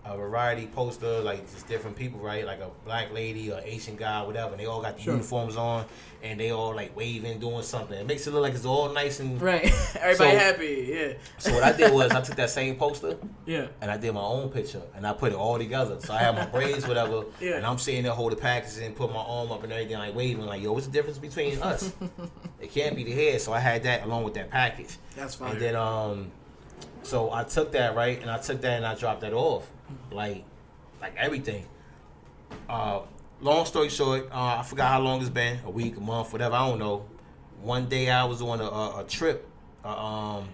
a variety poster, like just different people, right? Like a black lady or Asian guy, whatever. And they all got the uniforms on, and they all like waving, doing something. It makes it look like it's all nice and everybody happy. Yeah. So what I did was I took that same poster, and I did my own picture, and I put it all together. So I had my braids, whatever, and I'm sitting there holding the package and put my arm up and everything, like waving, like, yo, what's the difference between us? It can't be the hair. So I had that along with that package. That's fine. And then so I took that and I dropped that off. Like everything. Long story short, I forgot how long it's been, a week, a month, whatever, I don't know. One day I was on a trip. I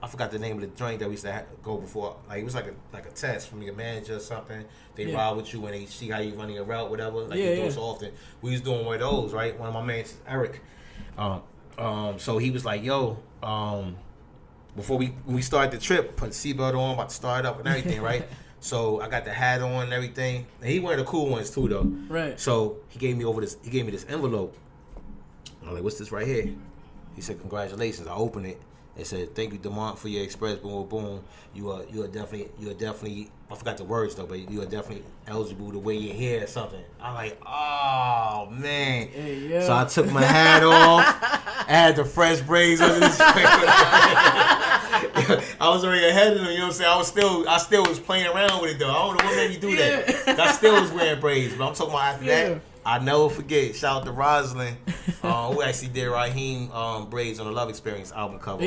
forgot the name of the joint that we used to go before. Like, it was like a test from your manager or something. They ride with you and they see how you running your route, whatever. Like, they do it so often. We was doing one of those, right? One of my mans, Eric. So he was like, yo, before we started the trip, put the seatbelt on, about to start up and everything, right? So I got the hat on and everything. And he wearing the cool ones too, though. Right. So he gave me this envelope. I'm like, what's this right here? He said, congratulations. I opened it. It said, thank you, Demont, for your express. Boom, boom. You are definitely. I forgot the words though, but you are definitely eligible to wear your hair or something. I'm like, oh man. Hey, so I took my hat off. I had the fresh braids under this. I I was already ahead of them. You know what I'm saying? I still was playing around with it though. I don't know what made me do that. I still was wearing braids, but I'm talking about after that. I never forget. Shout out to Rosalind, who actually did Raheem braids on the Love Experience album cover,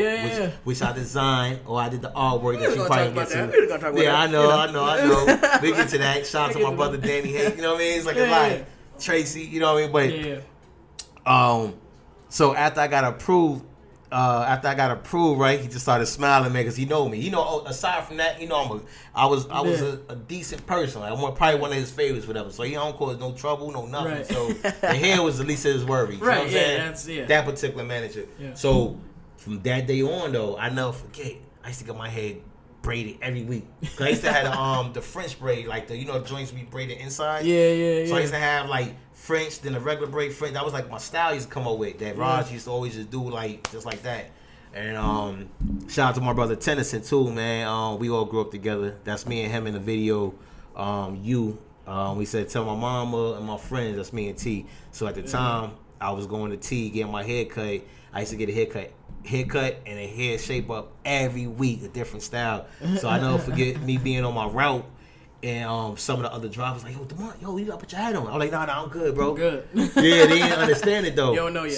which I designed, or I did the artwork that you probably get to. Yeah, I know. We get to that. Shout out to my brother Danny Hay. You know what I mean? It's like a lot. Tracy, you know what I mean? But so after I got approved, right, he just started smiling, man, because he know me. You know, aside from that, you know, I was a decent person. Like, I'm probably one of his favorites, whatever. So he don't cause no trouble, no nothing. Right. So the hair was the least of his worries. Right. You know what I'm saying? That particular manager. Yeah. So from that day on, though, I never forget. I used to get my hair braided every week. Cause I used to have the French braid, like the joints we braided inside. Yeah. So I used to have like French, then the regular braid French. That was like my style used to come up with. That Raj used to always just do just like that. And shout out to my brother Tennyson too, man. We all grew up together. That's me and him in the video. We said tell my mama and my friends. That's me and T. So at the time I was going to T getting my hair cut. I used to get a haircut and a hair shape up every week, a different style. So I never forget me being on my route. And some of the other drivers like, yo, Demont, you gotta put your hat on. I'm like, nah, I'm good, bro. Good. Yeah, they didn't understand it though. You don't know yet.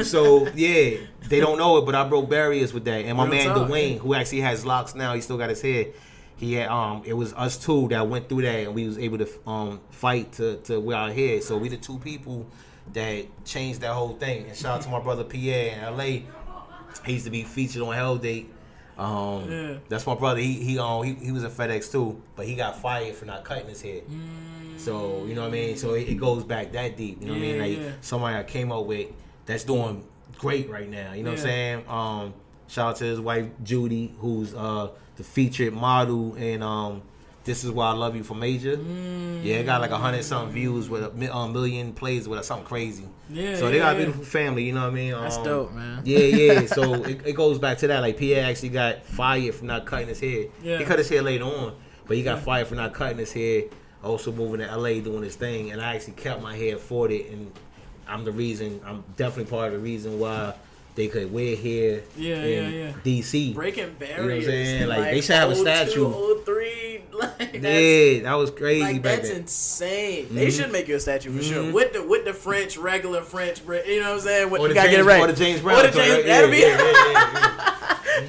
So yeah, they don't know it, but I broke barriers with that. And my man Dwayne, who actually has locks now, he still got his hair. He had it was us two that went through that, and we was able to fight to wear our hair. So we the two people that changed that whole thing. And shout out to my brother Pierre in LA. He used to be featured on Hell Date. That's my brother. He was a FedEx too, but he got fired for not cutting his hair. So you know what I mean. So it goes back that deep. You know what I mean. Like somebody I came up with that's doing great right now. You know what I'm saying. Shout out to his wife Judy, who's the featured model in This Is Why I Love You for Major. Yeah, it got like 100-something views with a million plays with something crazy. So they got a beautiful family, you know what I mean? That's dope, man. Yeah. So it goes back to that. Like, Pierre actually got fired for not cutting his hair. He cut his hair later on, but he got fired for not cutting his hair. Also moving to LA doing his thing, and I actually kept my hair for it, and I'm definitely part of the reason why they could wear hair in DC. Breaking barriers. You know what I'm saying? Like they should have a statue. 03, like that was crazy like, back that's then. insane. They should make you a statue for sure. With the French, regular French, you know what I'm saying? Or you gotta get it right. Or the James Brown. That'll be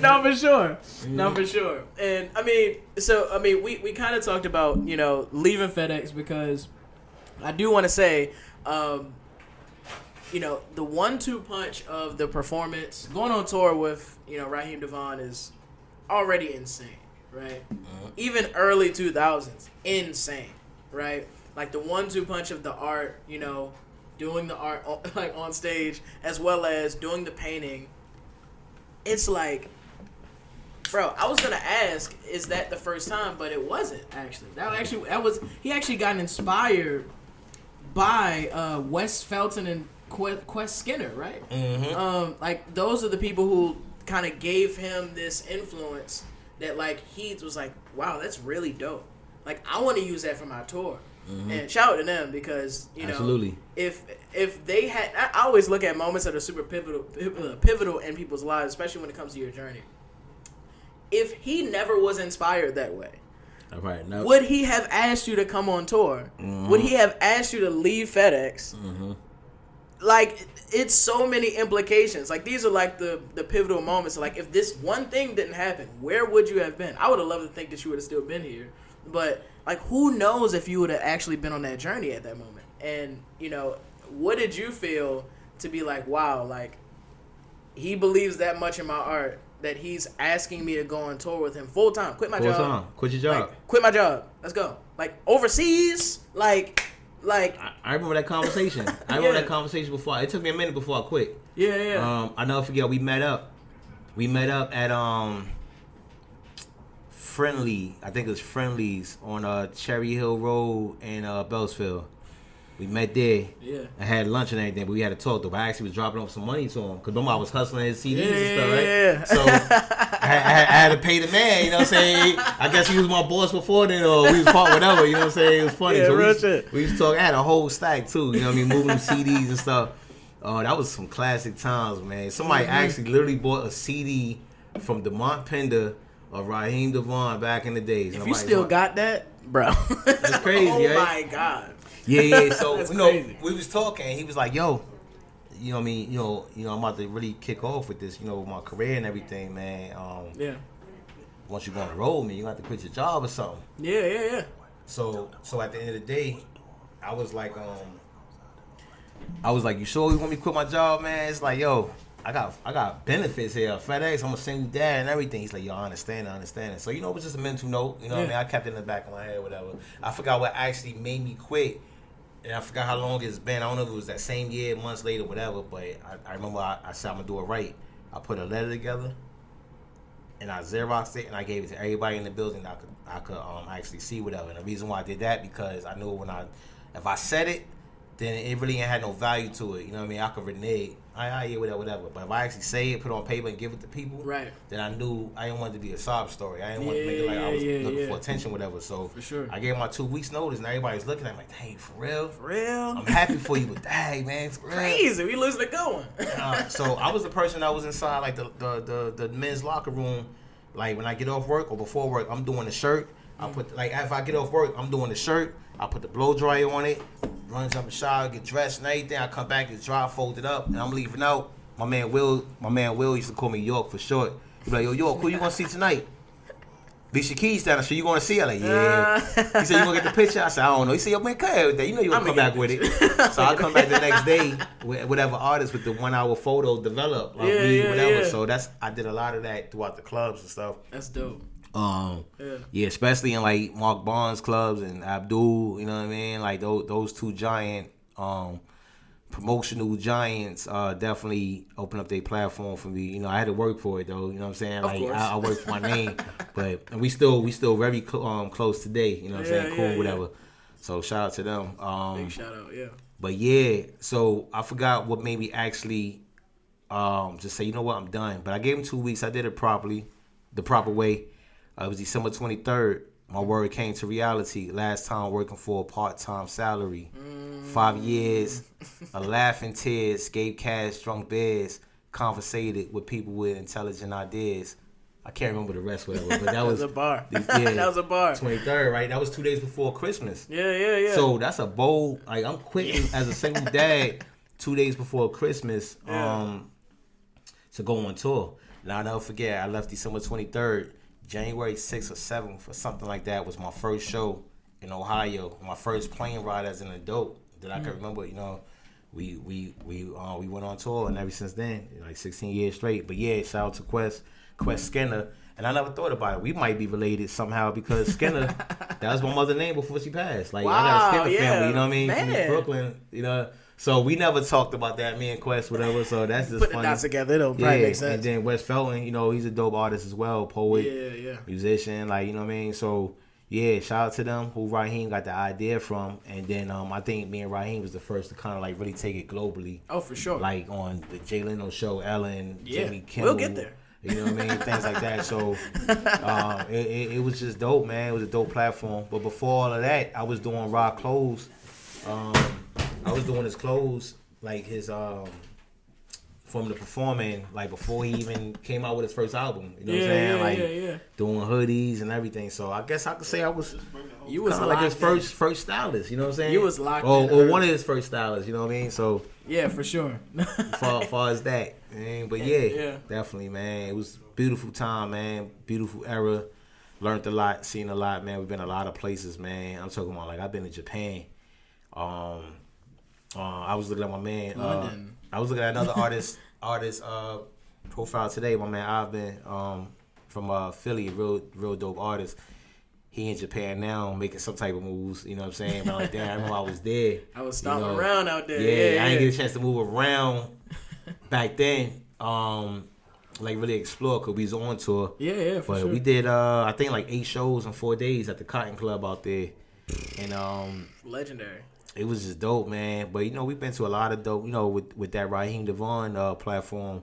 No, for sure. No, for sure. And we kind of talked about, leaving FedEx because I do want to say, the 1-2 punch of the performance, going on tour with, Raheem Devon is already insane, right? Even early 2000s, insane, right? Like the 1-2 punch of the art, doing the art like on stage as well as doing the painting. It's like, bro, I was gonna ask, is that the first time? But it wasn't actually. He actually got inspired by Wes Felton and Quest Skinner, right? Like those are the people who kind of gave him this influence that like he was like, wow, that's really dope. Like I want to use that for my tour. And shout out to them because Absolutely. if they had, I always look at moments that are super pivotal in people's lives, especially when it comes to your journey. If he never was inspired that way, right, no. would he have asked you to come on tour? Would he have asked you to leave FedEx? Like, it's so many implications. Like, these are like the pivotal moments. Like, if this one thing didn't happen, where would you have been? I would have loved to think that you would have still been here. But, like, who knows if you would have actually been on that journey at that moment? And, what did you feel to be like, wow, like, he believes that much in my art that he's asking me to go on tour with him full time. Quit my job. Quit your job. Like, quit my job. Let's go. Like, overseas, like I remember that conversation. I remember that conversation before. It took me a minute before I quit. I never forget. We met up at Friendly. I think it was Friendly's on Cherry Hill Road in Beltsville. We met there. I had lunch and everything, but we had to talk though. But I actually was dropping off some money to him because I was hustling his CDs and stuff, right? So I had to pay the man. You know what I'm saying? I guess he was my boss before then, or we was part whatever. You know what I'm saying? It was funny. So we used to talk. I had a whole stack too. You know what I mean? Moving CDs and stuff. Oh, that was some classic times, man. Somebody actually literally bought a CD from Demont Pinder of Raheem DeVaughn back in the days. If you still got that, bro, that's crazy. Oh right? my god. Yeah. So crazy. we was talking. He was like, "Yo, you know what I mean? You know, I'm about to really kick off with this. You know, with my career and everything, man. Yeah. Once you go on the road, man, you got to quit your job or something. Yeah. So at the end of the day, I was like, you sure you want me to quit my job, man? It's like, yo, I got benefits here. FedEx, I'm gonna send you that and everything. He's like, yo, I understand it. So, it was just a mental note. You know what I mean? I kept it in the back of my head, whatever. I forgot what actually made me quit. And I forgot how long it's been. I don't know if it was that same year, months later, whatever. But I remember I said I'm gonna do it right. I put a letter together, and I Xeroxed it, and I gave it to everybody in the building that I could actually see whatever. And the reason why I did that because I knew if I said it, then it really ain't had no value to it. You know what I mean? I could renege. Yeah, whatever. But if I actually say it, put it on paper, and give it to people, right? Then I knew I didn't want it to be a sob story. I didn't want to make it like I was looking for attention, whatever. So for sure, I gave my 2 weeks notice, and everybody's looking at me like, "Dang, for real? For real? I'm happy for you, but dang, man, for real." Crazy. We losing the going. So I was the person that was inside like the men's locker room. Like when I get off work or before work, I'm doing the shirt. I put like if I get off work, I'm doing the shirt. I put the blow dryer on it, run jump in the shower, get dressed and everything. I come back, get dry, fold it up, and I'm leaving out. My man Will used to call me York for short. He'd be like, yo, York, who you gonna see tonight? Leave your keys down. So you gonna see her? Like, yeah. He said, you gonna get the picture? I said, I don't know. He said, yo, man, come here. You know you gonna come back with it. So I come back the next day with whatever artist with the 1 hour photo developed. Whatever. Yeah. So I did a lot of that throughout the clubs and stuff. That's dope. Yeah, especially in like Mark Barnes clubs and Abdul, you know what I mean? Like those two giant promotional giants definitely opened up their platform for me. I had to work for it though, you know what I'm saying? Like I worked for my name, and we still very close today, you know what I'm saying? Cool, whatever. So shout out to them. Big shout out, yeah. But yeah, so I forgot what made me actually just say, you know what, I'm done. But I gave him 2 weeks. I did it properly, the proper way. It was December 23rd. My word came to reality. Last time working for a part-time salary. 5 years, a laugh and tears, gave cash, drunk beers, conversated with people with intelligent ideas. I can't remember the rest, whatever, but that was a bar. Yeah, that was a bar. 23rd, right? That was 2 days before Christmas. Yeah. So that's a bold, like I'm quitting as a single dad 2 days before Christmas to go on tour. Now I'll never forget, I left December 23rd. January 6th or 7th or something like that was my first show in Ohio. My first plane ride as an adult that I can remember. We went on tour, and ever since then, like 16 years straight. But yeah, shout out to Quest Skinner. And I never thought about it. We might be related somehow because Skinner, that was my mother's name before she passed. Like, I got a Skinner family, you know what I mean? Man. From Brooklyn, So we never talked about that, me and Quest, whatever. So that's just Put funny. the dots together, it'll probably make sense. And then Wes Felton, he's a dope artist as well, poet, musician, like, you know what I mean? So, yeah, shout out to them, who Raheem got the idea from. And then I think me and Raheem was the first to kind of, like, really take it globally. Oh, for sure. Like, on the Jay Leno show, Ellen, Jimmy Kimmel. We'll get there. You know what I mean? Things like that. So, it was just dope, man. It was a dope platform. But before all of that, I was doing Rock Clothes. I was doing his clothes. Like his from the performing, like before he even came out with his first album. You know what I'm saying? Like doing hoodies and everything. So I guess I could say I was like his first stylist, you know what I'm saying? You was locked in. Or one of his first stylists, you know what I mean? So yeah, for sure. far as that. But yeah, definitely, man. It was a beautiful time, man. Beautiful era. Learned a lot, seen a lot, man. We've been a lot of places, man. I'm talking about like I've been to Japan. I was looking at my man. London. I was looking at another artist profile today. My man Ivan from Philly, real dope artist. He in Japan now, making some type of moves. You know what I'm saying? But like, damn, I remember I was there. I was stomping around out there. Yeah, I didn't get a chance to move around back then. Like really explore because we was on tour. Yeah, for sure. But we did I think like 8 shows in 4 days at the Cotton Club out there, and legendary. It was just dope, man. But, we've been to a lot of dope, with that Raheem DeVaughn platform.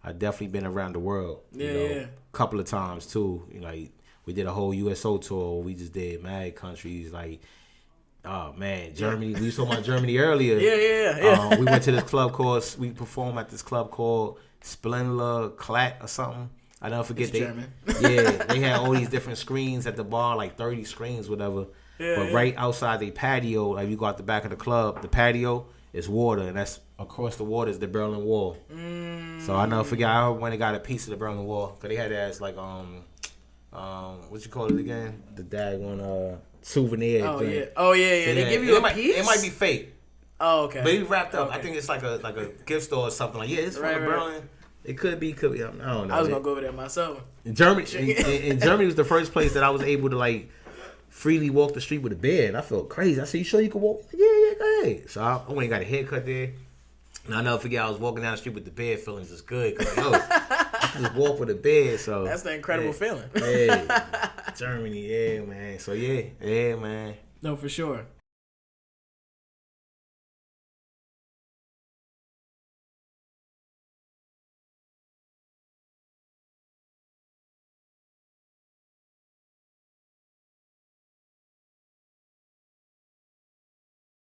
I've definitely been around the world. A couple of times, too. Like, we did a whole USO tour. We just did mad countries. Like, oh, man, Germany. We saw about Germany earlier. Yeah. We went to this club we performed at this club called Splendor Clat or something. I never forget It's German. they had all these different screens at the bar, like 30 screens, whatever. Yeah, but right outside the patio, like you go out the back of the club, the patio is water, and that's across the water is the Berlin Wall. So I never forget. I went and got a piece of the Berlin Wall because they had it as like what you call it again? The daggone souvenir. Oh thing. yeah. Oh yeah. They give you a piece. It might be fake. Oh okay. But it wrapped up. Okay. I think it's like a gift store or something. Like it's from Berlin. It could be. I don't know. I was gonna go over there myself. In Germany, in Germany was the first place that I was able to like freely walk the street with a beard. I felt crazy. I said, "You sure you can walk?" Yeah, go ahead. So I went and got a haircut there. And I'll never forget, I was walking down the street with the beard, feeling just good. Cause, I can just walk with a beard. So that's the incredible feeling. Yeah, Germany, yeah, man. So yeah, man. No, for sure.